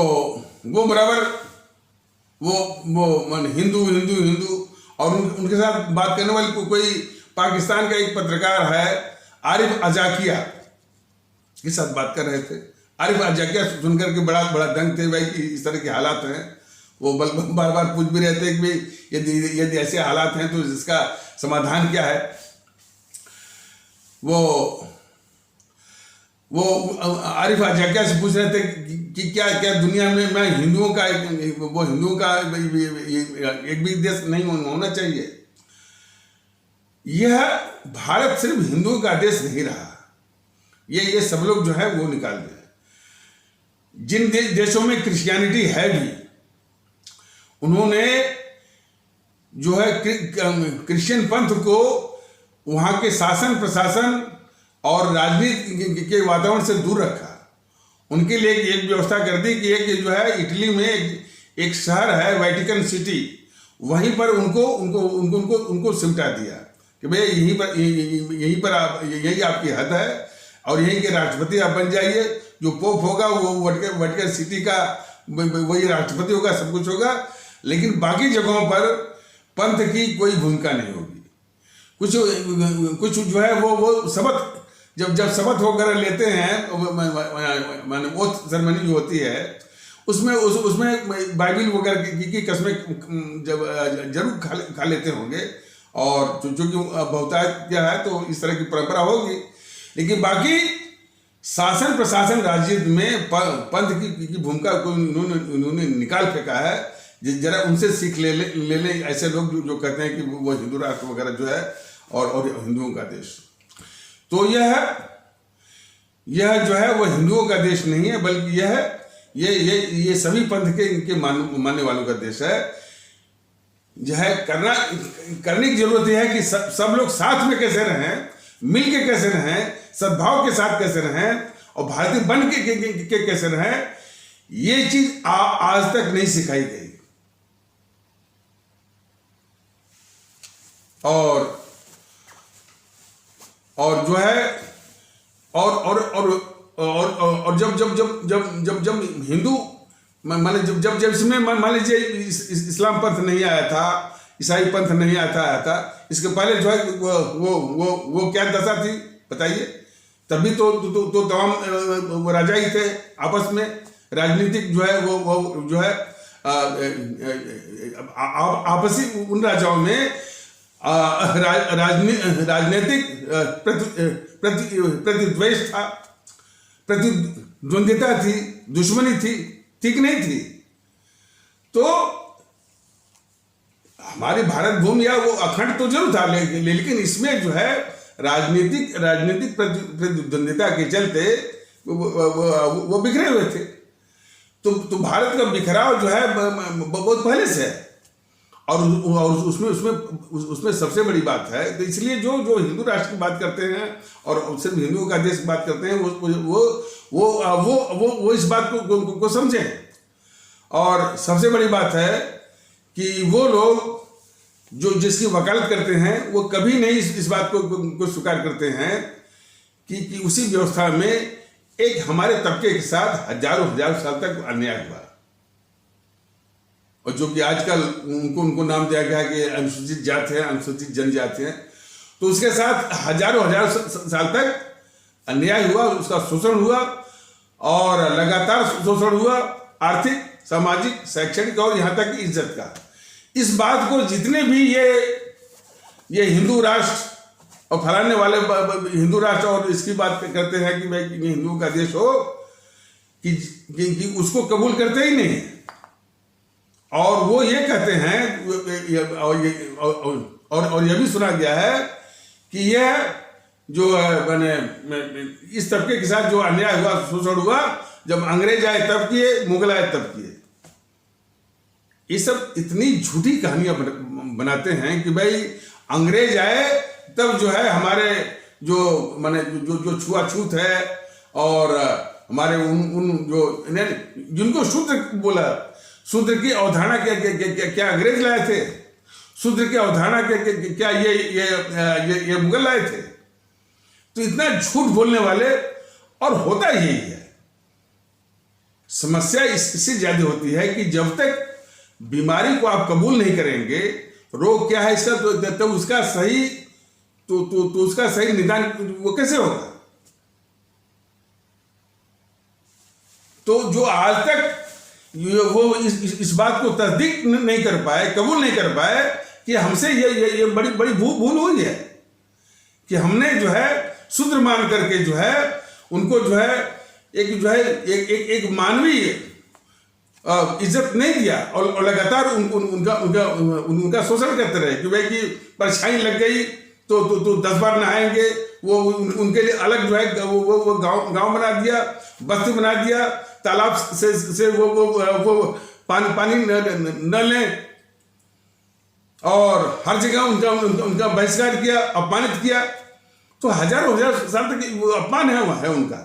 वो बराबर वो मान हिंदू हिंदू हिंदू, और उनके साथ बात करने वाली कोई पाकिस्तान का एक पत्रकार है आरिफ अजाकिया के साथ बात कर रहे थे। आरिफ अजाकिया सुनकर के बड़ा बड़ा दंग थे भाई कि इस तरह के हालात हैं। वो बार बार पूछ भी रहते हैं कि भाई यदि ऐसे हालात हैं तो इसका समाधान क्या है। वो आरिफ अजाकिया से पूछ रहे थे कि क्या क्या दुनिया में मैं हिंदुओं का एक भी देश नहीं होना चाहिए। यह भारत सिर्फ हिंदुओं का देश नहीं रहा, ये सब लोग जो है वो निकाल दिए। जिन देशों में क्रिश्चियनिटी है भी, उन्होंने जो है क्रिश्चियन पंथ को वहां के शासन प्रशासन और राजनीति के वातावरण से दूर रखा। उनके लिए एक व्यवस्था कर दी कि एक जो है इटली में एक शहर है वेटिकन सिटी, वहीं पर उनको सिमटा दिया कि भैया यहीं पर यही आपकी हद है और यहीं के राष्ट्रपति आप बन जाइए। जो पोप होगा वो वेटिकन सिटी का वही राष्ट्रपति होगा, सब कुछ होगा, लेकिन बाकी जगहों पर पंथ की कोई भूमिका नहीं होगी। कुछ जो है वो शपथ जब शपथ वगैरह लेते हैं, माने ओथ सेरेमनी जो होती है, उसमें बाइबिल वगैरह की कसमें जरूर खा लेते होंगे, और चूंकि बहुतायत क्या है तो इस तरह की परंपरा होगी। लेकिन बाकी शासन प्रशासन राज्य में पंथ की भूमिका को उन्होंने निकाल फेंका है। जरा उनसे सीख ले ऐसे लोग जो कहते हैं कि वो हिंदू राष्ट्र वगैरह जो है और हिंदुओं का देश। तो यह जो है वो हिंदुओं का देश नहीं है, बल्कि ये सभी पंथ के मानने वालों का देश है। जो है करने की जरूरत यह है कि सब लोग साथ में कैसे रहें, मिल के कैसे रहें, सद्भाव के साथ कैसे रहें और भारतीय बन के कैसे रहें। ये चीज आज तक नहीं सिखाई गई। और जो है और जब हिंदू मान लीजिए जब इसमें मान लीजिए इस्लाम पंथ नहीं आया था, ईसाई पंथ नहीं आया था, इसके पहले जो है वो क्या दशा थी बताइए। तभी तो तमाम राजा ही थे आपस में, राजनीतिक जो है वो जो है आपसी उन राजाओं में राजनीतिक प्रतिद्वेष था, प्रतिद्वंदिता थी, दुश्मनी थी, ठीक नहीं थी। तो हमारी भारत भूमि या वो अखंड तो जरूर था, लेकिन इसमें जो है राजनीतिक प्रतिद्वंदिता के चलते वो बिखरे हुए थे। तो भारत का बिखराव जो है बहुत पहले से है। और उसमें सबसे बड़ी बात है, तो इसलिए जो हिंदू राष्ट्र की बात करते हैं और सिर्फ हिंदुओं का देश की बात करते हैं, वो इस बात को समझें। और सबसे बड़ी बात है कि वो लोग जो जिसकी वकालत करते हैं वो कभी नहीं इस बात को स्वीकार करते हैं कि उसी व्यवस्था में एक हमारे तबके के साथ हजारों साल तक अन्याय हुआ, और जो कि आजकल उनको नाम दिया गया है कि अनुसूचित जाति है, अनुसूचित जनजाति है। तो उसके साथ हजारों साल तक अन्याय हुआ, उसका शोषण हुआ और लगातार शोषण हुआ, आर्थिक, सामाजिक, शैक्षणिक और यहाँ तक कि इज्जत का। इस बात को जितने भी ये हिंदू राष्ट्र और फैलाने वाले हिंदू राष्ट्र और इसकी बात करते हैं कि भाई हिंदुओं का देश हो, कि उसको कबूल करते ही नहीं। और वो ये कहते हैं और ये भी सुना गया है कि यह जो मैंने इस तबके के साथ जो अन्याय हुआ, शोषण हुआ, जब अंग्रेज आए तब किए, मुगल आए तब किए। ये सब इतनी झूठी कहानियां बनाते हैं कि भाई अंग्रेज आए तब जो है हमारे जो माने जो छुआछूत है और हमारे उन जो जिनको शूद्र बोला, शूद्र की अवधारणा क्या अंग्रेज लाए थे? शूद्र की अवधारणा क्या ये मुगल लाए थे? तो इतना झूठ बोलने वाले, और होता यही है। समस्या इससे ज्यादा होती है कि जब तक बीमारी को आप कबूल नहीं करेंगे, रोग क्या है इसका, तो उसका सही तो उसका सही निदान वो कैसे होगा। तो जो आज तक वो इस बात को तस्दीक नहीं कर पाए, कबूल नहीं कर पाए कि हमसे ये बड़ी बड़ी भूल हुई है कि हमने जो है शूद्र मान करके जो है उनको जो है एक मानवीय इज्जत नहीं दिया और लगातार उनका शोषण करते रहे कि भाई की परछाई लग गई तो 10 बार नहाएंगे, वो उनके लिए अलग जो है वो गांव बना दिया, बस्ती बना दिया, तालाब से वो पानी न लें और हर जगह उनका बहिष्कार किया, अपमानित किया। तो हजारों साल तक वो अपमान है उनका।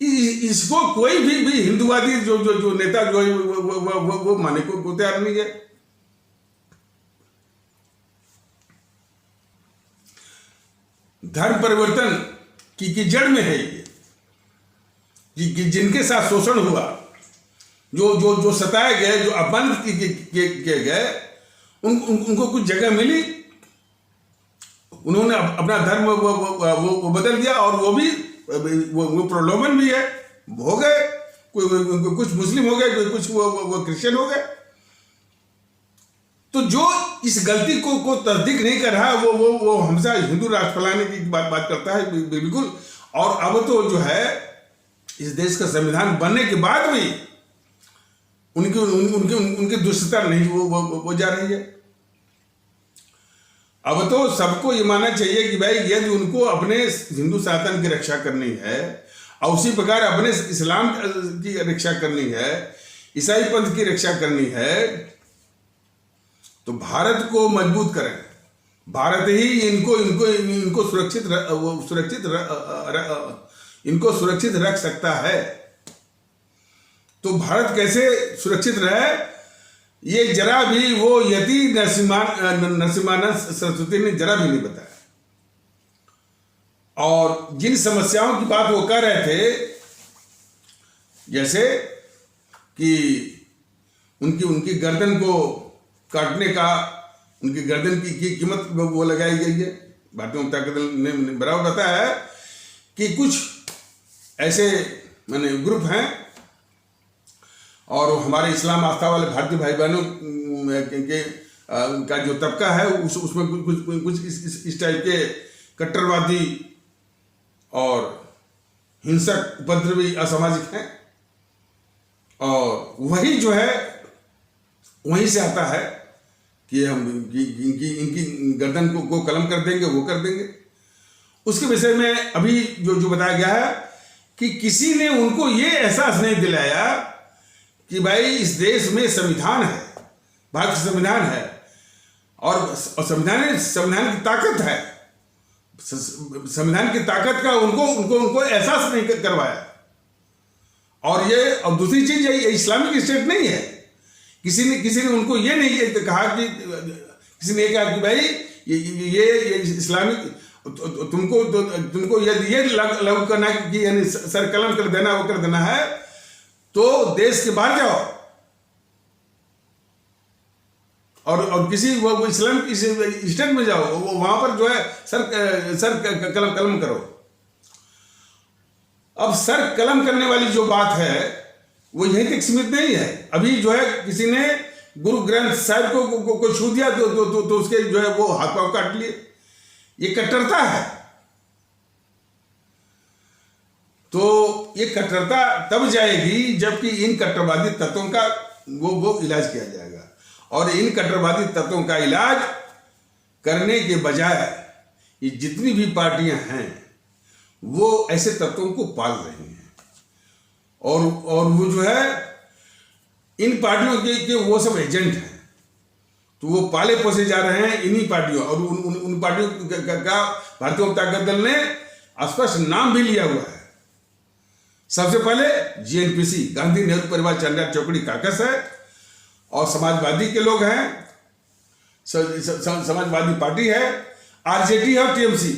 इसको कोई भी हिंदुवादी जो नेता जो है वो माने को तैयार नहीं है। धर्म परिवर्तन की जड़ में है ये कि जिनके साथ शोषण हुआ, जो सताए गए, जो अपमानित किए गए, उनको कुछ जगह मिली, उन्होंने अपना धर्म वो बदल दिया और वो भी वो प्रलोभन भी है, हो गए, कुछ मुस्लिम हो गए, कुछ वो क्रिश्चियन हो गए। तो जो इस गलती को तस्दीक नहीं कर रहा वो हमेशा हिंदू राष्ट्र फैलाने की बात करता है, बिल्कुल। और अब तो जो है इस देश का संविधान बनने के बाद भी उनकी दुष्टता नहीं वो जा रही है। अब तो सबको ये मानना चाहिए कि भाई यदि उनको अपने हिंदू सनातन की रक्षा करनी है और उसी प्रकार अपने इस्लाम की रक्षा करनी है, ईसाई पंथ की रक्षा करनी है, तो भारत को मजबूत करें। भारत ही इनको सुरक्षित रख सकता है। तो भारत कैसे सुरक्षित रहे, ये जरा भी वो यति नरसिम्हानंद सरस्वती ने जरा भी नहीं बताया। और जिन समस्याओं की बात वो कर रहे थे, जैसे कि उनकी गर्दन को काटने का, उनकी गर्दन की कीमत वो लगाई गई है। भारतीय जनता दल ने बराबर बताया है कि कुछ ऐसे माने ग्रुप हैं और हमारे इस्लाम आस्था वाले भारतीय भाई बहनों के का जो तबका है उसमें कुछ इस टाइप के कट्टरवादी और हिंसक, उपद्रवी, असामाजिक हैं। और वही जो है वहीं से आता है कि हम इनकी गर्दन को कलम कर देंगे, वो कर देंगे। उसके विषय में अभी जो बताया गया है कि किसी ने उनको ये एहसास नहीं दिलाया कि भाई इस देश में संविधान है, भारत का संविधान है और संविधान की ताकत है। संविधान की ताकत का उनको एहसास नहीं करवाया। और ये, और दूसरी चीज ये इस्लामिक स्टेट नहीं है। किसी ने उनको ये नहीं कहा कि, किसी ने कहा कि भाई ये इस्लामिक, तुमको ये लागू करना है कि यानी सर कलम कर देना, वो कर देना है, तो देश के बाहर जाओ और किसी वो इस्लाम की स्टेट में जाओ, वहां पर जो है सर कलम करो। अब सर कलम करने वाली जो बात है वो यहीं तक सीमित नहीं है। अभी जो है किसी ने गुरु ग्रंथ साहिब को छू दिया तो उसके जो है वो हाथ पांव काट लिए। ये कट्टरता है। तो ये कट्टरता तब जाएगी जबकि इन कट्टरवादी तत्वों का वो इलाज किया जाएगा। और इन कट्टरवादी तत्वों का इलाज करने के बजाय ये जितनी भी पार्टियां हैं वो ऐसे तत्वों को पाल रही हैं और वो जो है इन पार्टियों के वो सब एजेंट हैं। तो वो पाले पोसे जा रहे हैं इन्हीं पार्टियों, और उन पार्टियों का भारतीय जनता दल ने स्पष्ट नाम भी लिया हुआ है। सबसे पहले जीएनपीसी, गांधी नेहरू परिवार चंद्रा चौकड़ी काकस है, और समाजवादी के लोग हैं, समाजवादी पार्टी है, आरजेडी है और टीएमसी।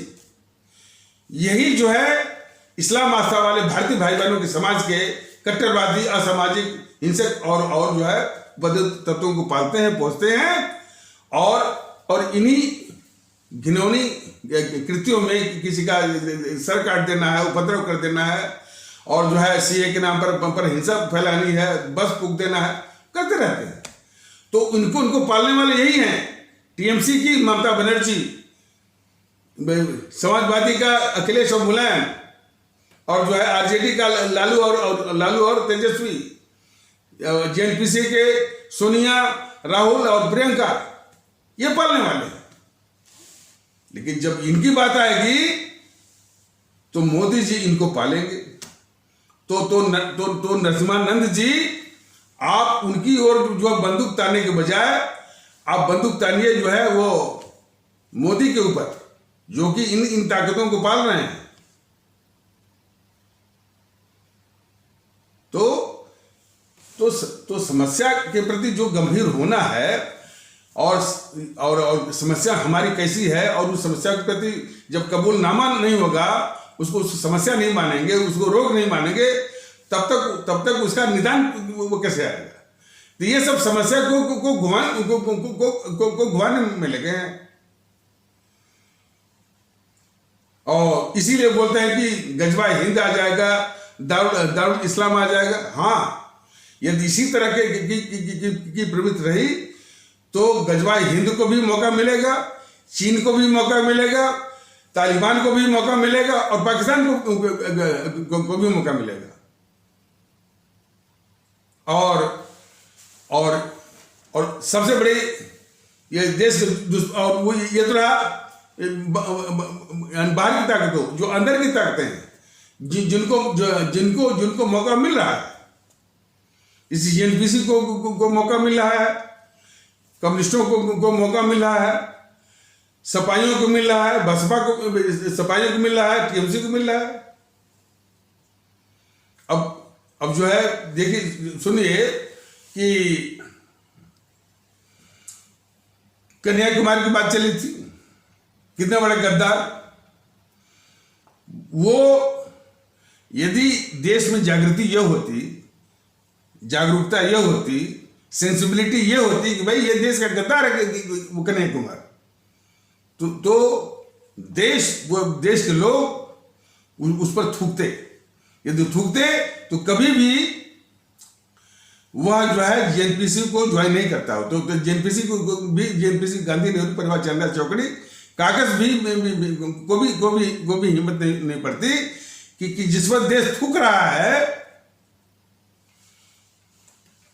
यही जो है इस्लाम आस्था वाले भारतीय भाई बहनों के समाज के कट्टरवादी, असामाजिक, हिंसक और जो है उपद्रवी तत्वों को पालते हैं, पोसते हैं और इन्हीं घिनौनी कृत्यों में किसी का सर काट देना है, उपद्रव कर देना है और जो है सीए के नाम पर हिंसा फैलानी है, बस फूंक देना है, करते रहते हैं। तो उनको पालने वाले यही हैं। टीएमसी की ममता बनर्जी, समाजवादी का अखिलेश और मुलायम, और जो है आरजेडी का लालू और तेजस्वी, जेएनपीसी के सोनिया, राहुल और प्रियंका, ये पालने वाले हैं। लेकिन जब इनकी बात आएगी तो मोदी जी इनको पालेंगे। तो नरसिम्हानंद जी, आप उनकी ओर जो बंदूक तानने के बजाय आप बंदूक तानिए जो है वो मोदी के ऊपर, जो कि इन ताकतों को पाल रहे हैं। तो समस्या के प्रति जो गंभीर होना है और समस्या हमारी कैसी है, और उस समस्या के प्रति जब कबूलनामा नहीं होगा, उसको समस्या नहीं मानेंगे, उसको रोग नहीं मानेंगे, तब तक उसका निदान वो कैसे आएगा। तो ये सब समस्या को घुमाने में लगे हैं और इसीलिए बोलते हैं कि गजवा हिंद आ जाएगा, दारुल इस्लाम आ जाएगा। हाँ, यदि इसी तरह की प्रवृत्ति रही तो गजवा हिंद को भी मौका मिलेगा, चीन को भी मौका मिलेगा, तालिबान को भी मौका मिलेगा और पाकिस्तान को भी मौका मिलेगा। और सबसे बड़ी ये देश और वो ये तो रहा बाहर की ताकतों, जो अंदर की ताकतें हैं, जिनको मौका मिल रहा है। इस जेएनपीसी को मौका मिल रहा है, कम्युनिस्टों को मौका मिल रहा है, सपाइयों को मिल रहा है, बसपा को सपाइयों को मिल रहा है, टीएमसी को मिल रहा है। अब जो है देखिए, सुनिए कि कन्याकुमारी की बात चली थी, कितने बड़े गद्दार वो। यदि देश में जागृति यह होती, जागरूकता यह होती, सेंसिबिलिटी ये होती कि भाई ये देश का गद्दार है वो कन्याकुमारी, तो देश के लोग उस पर थूकते। यदि थूकते तो कभी भी वह जो है जेएनपीसी को ज्वाइन नहीं करता हो। तो जेएनपीसी को भी, जेएनपीसी गांधी नेहरू परिवार चंदा चौकड़ी कागज को भी हिम्मत नहीं पड़ती कि जिस वक्त देश थूक रहा है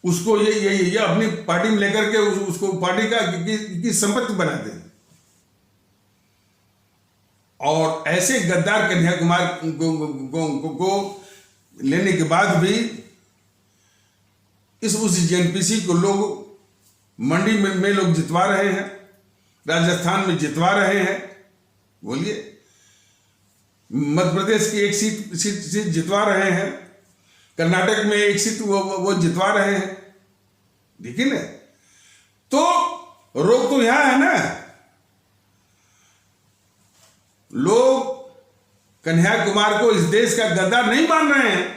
उसको ये अपनी पार्टी में लेकर के उसको पार्टी की संपत्ति बना दे। और ऐसे गद्दार कन्याकुमारी को लेने के बाद भी उस जेएनपीसी को लोग मंडी में लोग जितवा रहे हैं, राजस्थान में जितवा रहे हैं। बोलिए, मध्य प्रदेश की एक सीट जितवा रहे हैं, कर्नाटक में एक सीट वो जितवा रहे हैं। देखिए ना, तो रोग तो यहां है ना। लोग कन्याकुमार को इस देश का गद्दार नहीं मान रहे हैं।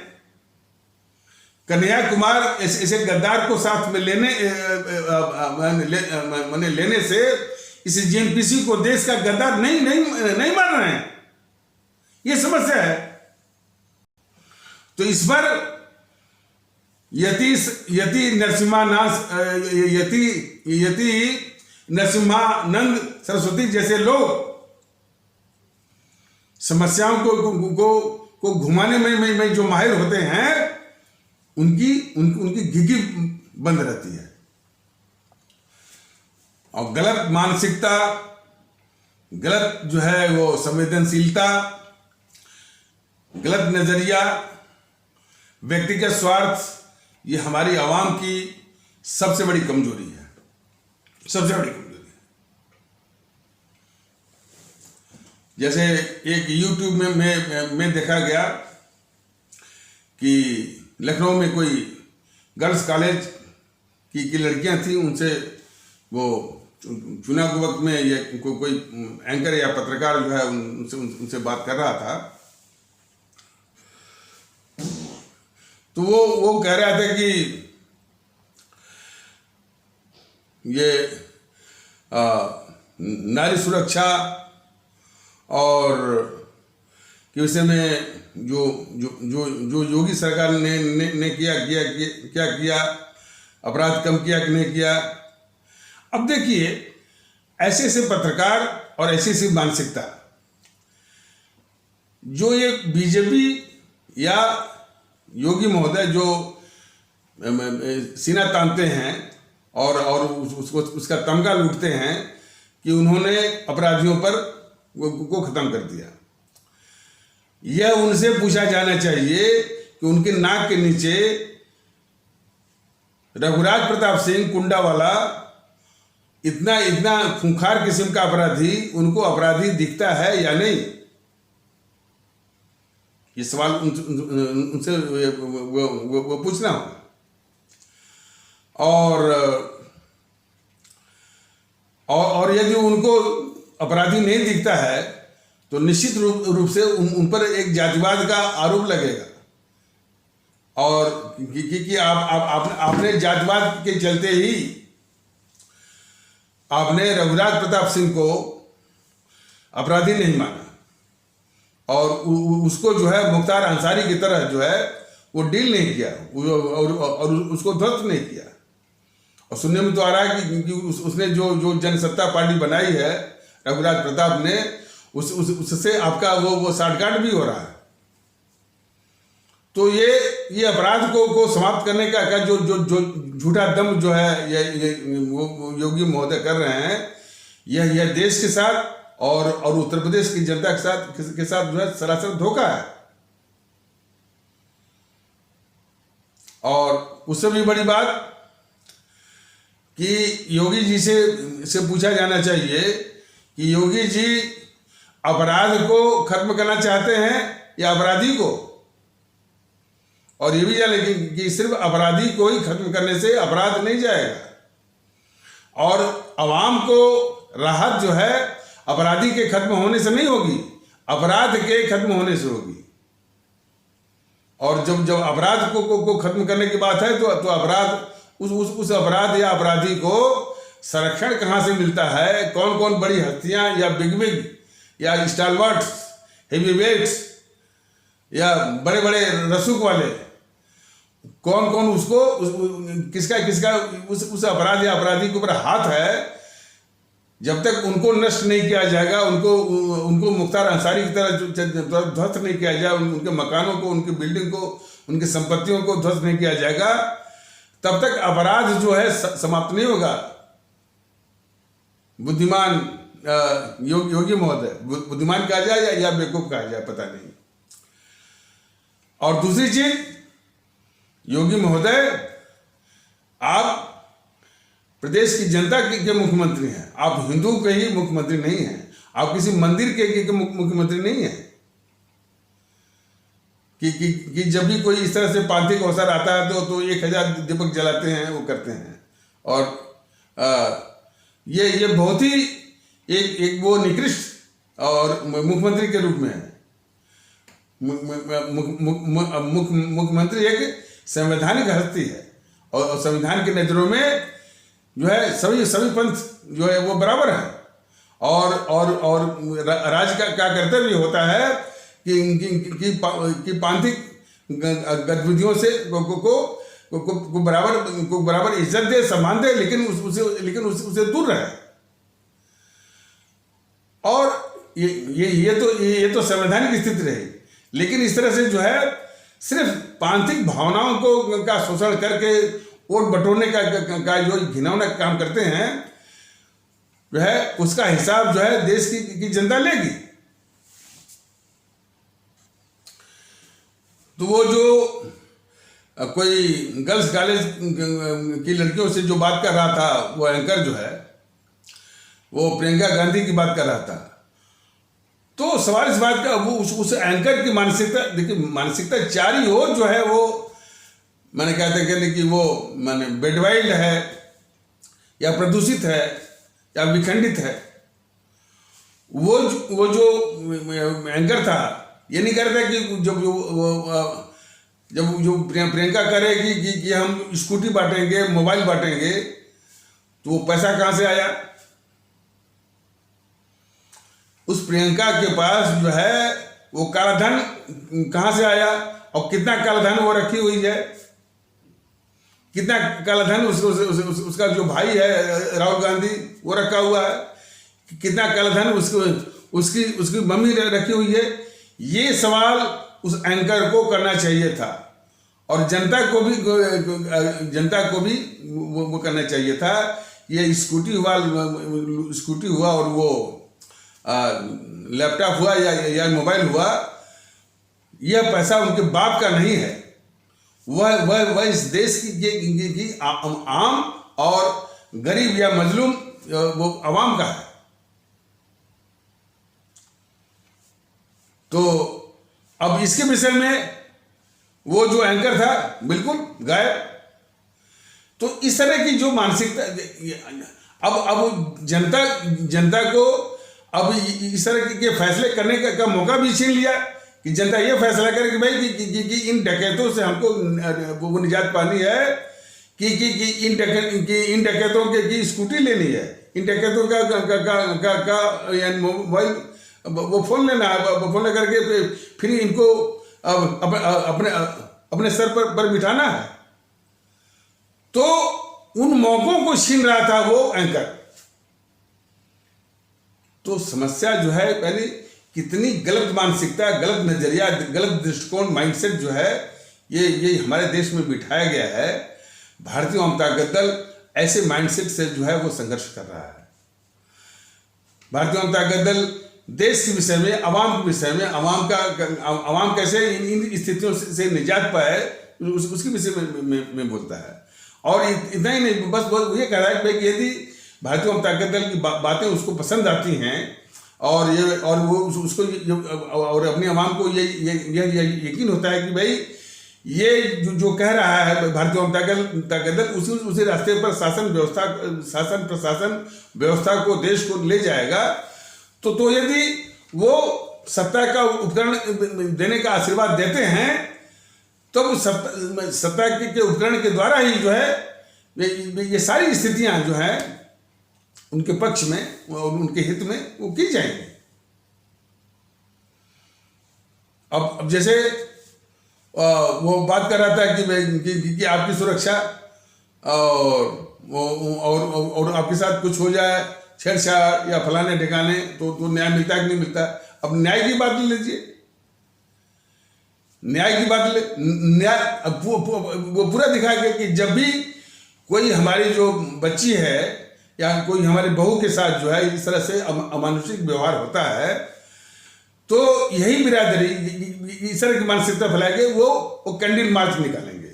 कन्याकुमार ऐसे गद्दार को साथ में लेने से इस जेएनपीसी को देश का गद्दार नहीं मान रहे हैं। ये समस्या है। तो इस पर यति नरसिम्हानंद सरस्वती जैसे लोग समस्याओं को घुमाने में जो माहिर होते हैं, उनकी घिघी बंद रहती है। और गलत मानसिकता, गलत जो है वो संवेदनशीलता, गलत नजरिया, व्यक्तिगत स्वार्थ, ये हमारी आवाम की सबसे बड़ी कमजोरी है, सबसे बड़ी कमजोरी है। जैसे एक यूट्यूब में देखा गया कि लखनऊ में कोई गर्ल्स कॉलेज की लड़कियां थी, उनसे वो चुनाव के वक्त में ये कोई एंकर या पत्रकार जो है उनसे बात कर रहा था। तो वो कह रहा था कि ये नारी सुरक्षा और कि विषय में जो जो जो जो योगी सरकार ने क्या किया, अपराध कम किया कि नहीं किया। अब देखिए, ऐसे ऐसे पत्रकार और ऐसी ऐसी मानसिकता जो ये बीजेपी या योगी महोदय जो सीना तानते हैं और उसका तमगा लूटते हैं कि उन्होंने अपराधियों पर को खत्म कर दिया। यह उनसे पूछा जाना चाहिए कि उनके नाक के नीचे रघुराज प्रताप सिंह कुंडावाला इतना इतना खूंखार किस्म का अपराधी, उनको अपराधी दिखता है या नहीं। ये सवाल उनसे वो पूछना होगा। और यदि उनको अपराधी नहीं दिखता है तो निश्चित रूप से उन पर एक जातिवाद का आरोप लगेगा और कि आपने जातिवाद के चलते ही आपने रघुराज प्रताप सिंह को अपराधी नहीं माना और उसको जो है मुख्तार अंसारी की तरह जो है वो डील नहीं किया और उसको ध्वस्त नहीं किया। और सुनने में तो आ रहा है कि उसने जो जनसत्ता पार्टी बनाई है रघुराज प्रताप ने, उससे आपका वो साठगांठ भी हो रहा है। तो ये अपराध को समाप्त करने का जो झूठा दम जो है ये वो योगी महोदय कर रहे हैं, यह देश के साथ और उत्तर प्रदेश की जनता के साथ जो है सरासर धोखा है। और उससे भी बड़ी बात कि योगी जी से पूछा जाना चाहिए कि योगी जी अपराध को खत्म करना चाहते हैं या अपराधी को। और ये भी जाने कि सिर्फ अपराधी को ही खत्म करने से अपराध नहीं जाएगा और आवाम को राहत जो है अपराधी के खत्म होने से नहीं होगी, अपराध के खत्म होने से होगी। और जब अपराध को खत्म करने की बात है तो अपराध उस अपराध या अपराधी को संरक्षण कहाँ से मिलता है, कौन कौन बड़ी हस्तियां या बिग या स्टालवर्ट्स, हेवीवेट्स या बड़े बड़े रसूख वाले, कौन कौन उसको किसका उस अपराध या अपराधी के ऊपर हाथ है। जब तक उनको नष्ट नहीं किया जाएगा, उनको मुख्तार अंसारी की तरह ध्वस्त नहीं किया जाए, उनके मकानों को, उनकी बिल्डिंग को, उनकी संपत्तियों को ध्वस्त नहीं किया जाएगा, तब तक अपराध जो है समाप्त नहीं होगा। बुद्धिमान योगी महोदय, बुद्धिमान कहा जाए या बेवकूफ कहा जाए पता नहीं। और दूसरी चीज, योगी महोदय आप प्रदेश की जनता के मुख्यमंत्री हैं, आप हिंदू के ही मुख्यमंत्री नहीं हैं, आप किसी मंदिर के मुख्यमंत्री नहीं हैं कि जब भी कोई इस तरह से पांथिक अवसर आता है तो 1000 दीपक जलाते हैं, वो करते हैं। और ये बहुत ही एक वो निकृष्ट और मुख्यमंत्री के रूप में है। मुख्यमंत्री एक संवैधानिक हस्ती है और संविधान की नजरों में जो है सभी पंथ जो है वो बराबर है। और राज्य का कर्तव्य होता है कि पांथिक गतिविधियों से को बराबर इज्जत दे, सम्मान दे, लेकिन उससे दूर रहे। और ये तो संवैधानिक स्थिति रही। लेकिन इस तरह से जो है सिर्फ पांथिक भावनाओं का शोषण करके वोट बटोरने का जो घिनौना काम करते हैं, जो है उसका हिसाब जो है देश की जनता लेगी। तो वो जो कोई गर्ल्स कॉलेज की लड़कियों से जो बात कर रहा था, वो एंकर जो है वो प्रियंका गांधी की बात कर रहा था। तो सवाल इस बात का, वो उस एंकर की मानसिकता, देखिए मानसिकता चारी हो जो है वो मैंने कहते हैं कि वो माने बेडवाइल्ड है या प्रदूषित है या विखंडित है। वो जो एंकर था, ये नहीं करता कि जब जब जो प्रियंका करेगी कि हम स्कूटी बांटेंगे, मोबाइल बांटेंगे, तो वो पैसा कहाँ से आया? उस प्रियंका के पास जो है वो काला धन कहाँ से आया, और कितना काला धन वो रखी हुई है, कितना काला धन उसका जो भाई है राहुल गांधी वो रखा हुआ है, कितना काला धन उसकी मम्मी रखी हुई है। ये सवाल उस एंकर को करना चाहिए था, और जनता को भी वो करना चाहिए था। ये स्कूटी हुआ और वो लैपटॉप हुआ या मोबाइल हुआ, यह पैसा उनके बाप का नहीं है, वह इस देश की आम और गरीब या मजलूम वो आवाम का है। तो अब इसके विषय में वो जो एंकर था बिल्कुल गायब। तो इस तरह की जो मानसिकता, अब जनता को अब इस तरह के फैसले करने का मौका भी छीन लिया कि जनता ये फैसला करे कि भाई कि इन डकैतों से हमको वो निजात पानी है, कि इन डकैतों की स्कूटी लेनी है, इन डकैतों का मोबाइल वो फोन लेना है, फोन लेकर के फिर इनको अपने सर पर बिठाना है। तो उन मौकों को छीन रहा था वो एंकर। तो समस्या जो है, पहले कितनी गलत मानसिकता, गलत नजरिया, गलत दृष्टिकोण, माइंडसेट जो है ये हमारे देश में बिठाया गया है। भारतीय जनता दल ऐसे माइंडसेट से जो है वो संघर्ष कर रहा है। भारतीय जनता दल देश के विषय में, आवाम के विषय में, आवाम कैसे इन स्थितियों से निजात पाए उसके विषय में बोलता है। और इतना ही नहीं, बस ये कह रहा है कि यदि भारतीय जनता दल की बातें उसको पसंद आती हैं और वो उसको और अपनी आवाम को ये यकीन होता है कि भाई ये जो कह रहा है भारतीय जनता दल उसी रास्ते पर शासन प्रशासन व्यवस्था को, देश को ले जाएगा, तो यदि वो सत्ता का उपकरण देने का आशीर्वाद देते हैं, तो सत्ता के उपकरण के द्वारा ही जो है ये सारी स्थितियां जो है उनके पक्ष में और उनके हित में वो की जाएंगी। अब जैसे वो बात कर रहा था कि आपकी सुरक्षा और आपके साथ कुछ हो जाए, छेड़छाड़ या फलाने ठिकाने, तो न्याय मिलता है कि नहीं मिलता। अब न्याय की बात ले लीजिए, न्याय की बात ले, न्याय वो पूरा दिखा गया कि जब भी कोई हमारी जो बच्ची है या कोई हमारे बहू के साथ जो है इस तरह से अमानुषिक व्यवहार होता है, तो यही बिरादरी इस तरह की मानसिकता फैला के वो कैंडल मार्च निकालेंगे।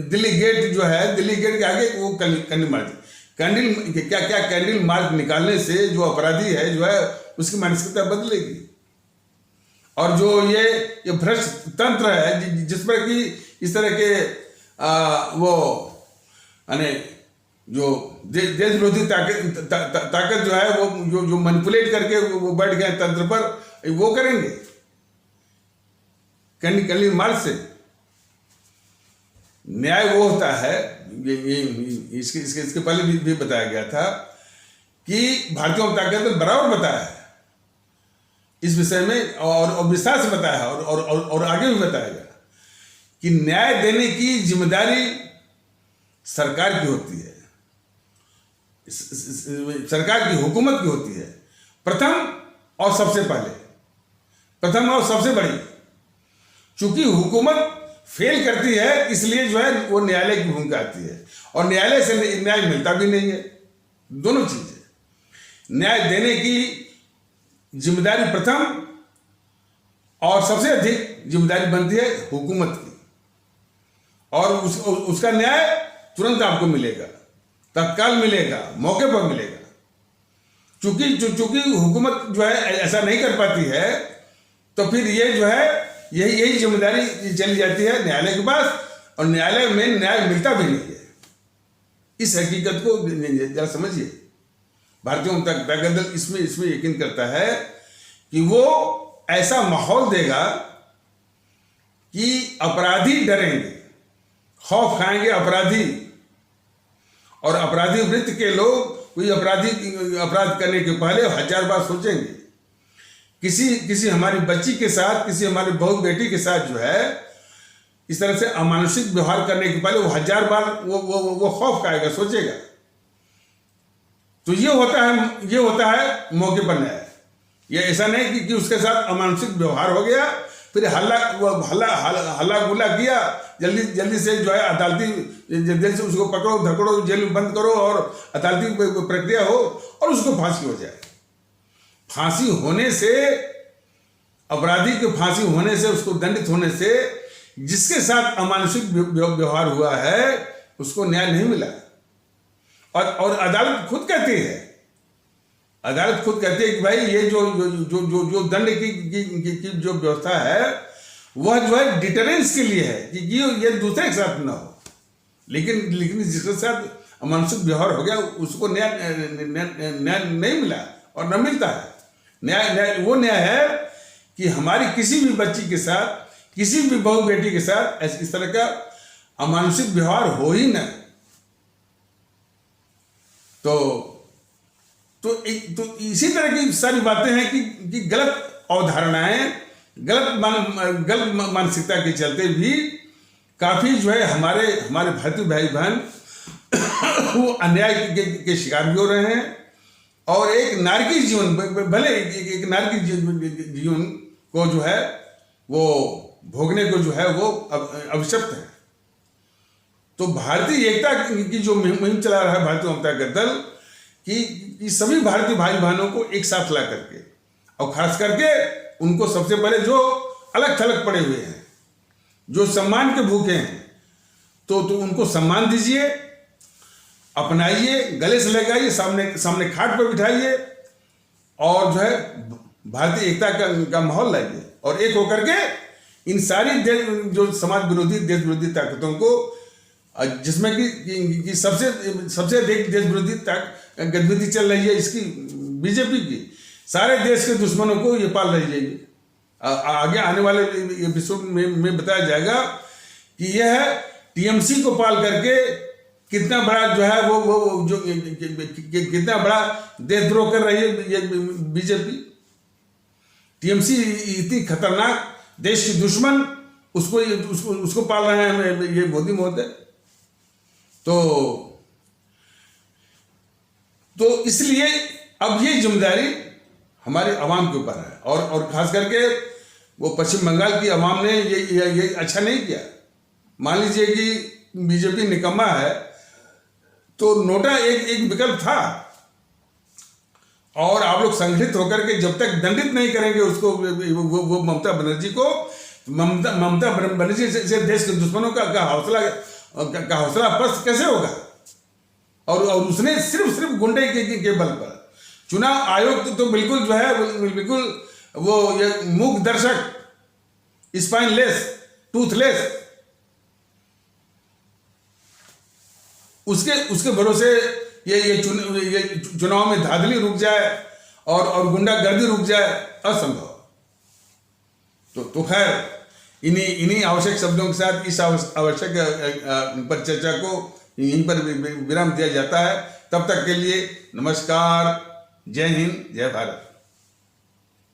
दिल्ली गेट जो है, दिल्ली गेट के आगे वो कैंडल मार्च, कैंडल मार्च निकालने से जो अपराधी है जो है उसकी मानसिकता बदलेगी। और जो ये भ्रष्ट तंत्र है जिस पर कि इस तरह के वो यानी जो देश विरोधी ताकत जो है वो जो मैनिपुलेट करके वो बैठ गए तंत्र पर, वो करेंगे कैंडल मार्च से। न्याय वो होता है, इसके पहले भी बताया गया था कि भारतीय जनता दल बराबर बताया है इस विषय में, और विस्तार से बताया है और आगे भी बताएगा कि न्याय देने की जिम्मेदारी सरकार की होती है, सरकार की, हुकूमत की होती है, प्रथम और सबसे पहले, प्रथम और सबसे बड़ी। चूंकि हुकूमत फेल करती है इसलिए जो है वो न्यायालय की भूमिका आती है, और न्यायालय से न्याय मिलता भी नहीं है। दोनों चीजें, न्याय देने की जिम्मेदारी प्रथम और सबसे अधिक जिम्मेदारी बनती है हुकूमत की, और उसका न्याय तुरंत आपको मिलेगा, तत्काल मिलेगा, मौके पर मिलेगा। चूंकि हुकूमत जो है ऐसा नहीं कर पाती है, तो फिर ये जो है यही जिम्मेदारी चली जाती है न्यायालय के पास, और न्यायालय में न्याय मिलता भी नहीं है। इस हकीकत को जरा समझिए। भारतीय जनता दल इसमें यकीन करता है कि वो ऐसा माहौल देगा कि अपराधी डरेंगे, खौफ खाएंगे अपराधी, और अपराधी वृत्ति के लोग कोई अपराध करने के पहले 1000 बार सोचेंगे। किसी हमारी बच्ची के साथ, किसी हमारी बहू बेटी के साथ जो है इस तरह से अमानुषिक व्यवहार करने के पहले वो 1000 बार वो खौफ खाएगा, सोचेगा। तो ये होता है मौके पर न्याय। ये ऐसा नहीं कि उसके साथ अमानुषिक व्यवहार हो गया, फिर हल्ला गुल्ला किया, जल्दी से जो है अदालती जल्दी से उसको पकड़ो, धकड़ो, जेल में बंद करो और अदालती प्रक्रिया हो और उसको फांसी हो जाए। फांसी होने से, अपराधी के फांसी होने से, उसको दंडित होने से जिसके साथ अमानुषिक व्यवहार हुआ है उसको न्याय नहीं मिला। और अदालत खुद कहती है कि भाई ये जो दंड की जो व्यवस्था है वह जो है डिटरेंस के लिए है कि ये दूसरे के साथ ना हो। लेकिन जिसके साथ अमानुषिक व्यवहार हो गया उसको न्याय नहीं मिला और न मिलता है। वो न्याय है कि हमारी किसी भी बच्ची के साथ, किसी भी बहू बेटी के साथ इस तरह का अमानुषिक व्यवहार हो ही ना। तो इसी तरह की सारी बातें हैं कि गलत अवधारणाएं, गलत मानसिकता के चलते भी काफी जो है हमारे भारतीय भाई बहन वो अन्याय के शिकार भी हो रहे हैं। और एक नारकीय जीवन, भले एक नारकीय जीवन को जो है वो भोगने को जो है वो अभिशप्त है। तो भारतीय एकता की जो मुहिम चला रहा है भारतीय जनता दल कि सभी भारतीय भाई बहनों को एक साथ ला करके, और खास करके उनको सबसे पहले जो अलग थलग पड़े हुए हैं, जो सम्मान के भूखे हैं, तो उनको सम्मान दीजिए, अपनाइए, गले से लगाइए, सामने खाट पर बिठाइए और जो है भारतीय एकता का माहौल लाइए। और एक होकर के इन सारी जो समाज विरोधी, देश विरोधी ताकतों को, जिसमें कि सबसे अधिक देश विरोधी गतिविधि चल रही है इसकी बीजेपी की, सारे देश के दुश्मनों को ये पाल रही है। आगे आने वाले एपिसोड में बताया जाएगा कि यह टीएमसी को पाल करके कितना बड़ा जो है वो जो कितना बड़ा देशद्रोह कर रही है ये बीजेपी। टीएमसी इतनी खतरनाक देश की दुश्मन, उसको पाल रहे हैं ये मोदी महोदय। तो इसलिए अब ये जिम्मेदारी हमारे अवाम के ऊपर है। और खास करके वो पश्चिम बंगाल की अवाम ने ये अच्छा नहीं किया। मान लीजिए कि बीजेपी निकम्मा है तो नोटा एक विकल्प था, और आप लोग संगठित होकर के जब तक दंडित नहीं करेंगे उसको, वो ममता बनर्जी को, ममता बनर्जी से देश के दुश्मनों का हौसला पस्त कैसे होगा। और उसने सिर्फ गुंडे के बल पर, चुनाव आयोग तो बिल्कुल जो है बिल्कुल वो ये मूक दर्शक, स्पाइनलेस, टूथलेस, उसके भरोसे ये चुनाव में धांधली रुक जाए और गुंडागर्दी रुक जाए, असंभव। तो खैर इन्हीं आवश्यक शब्दों के साथ इस आवश्यक पर चर्चा को यहीं पर विराम दिया जाता है। तब तक के लिए नमस्कार, जय हिंद, जय भारत।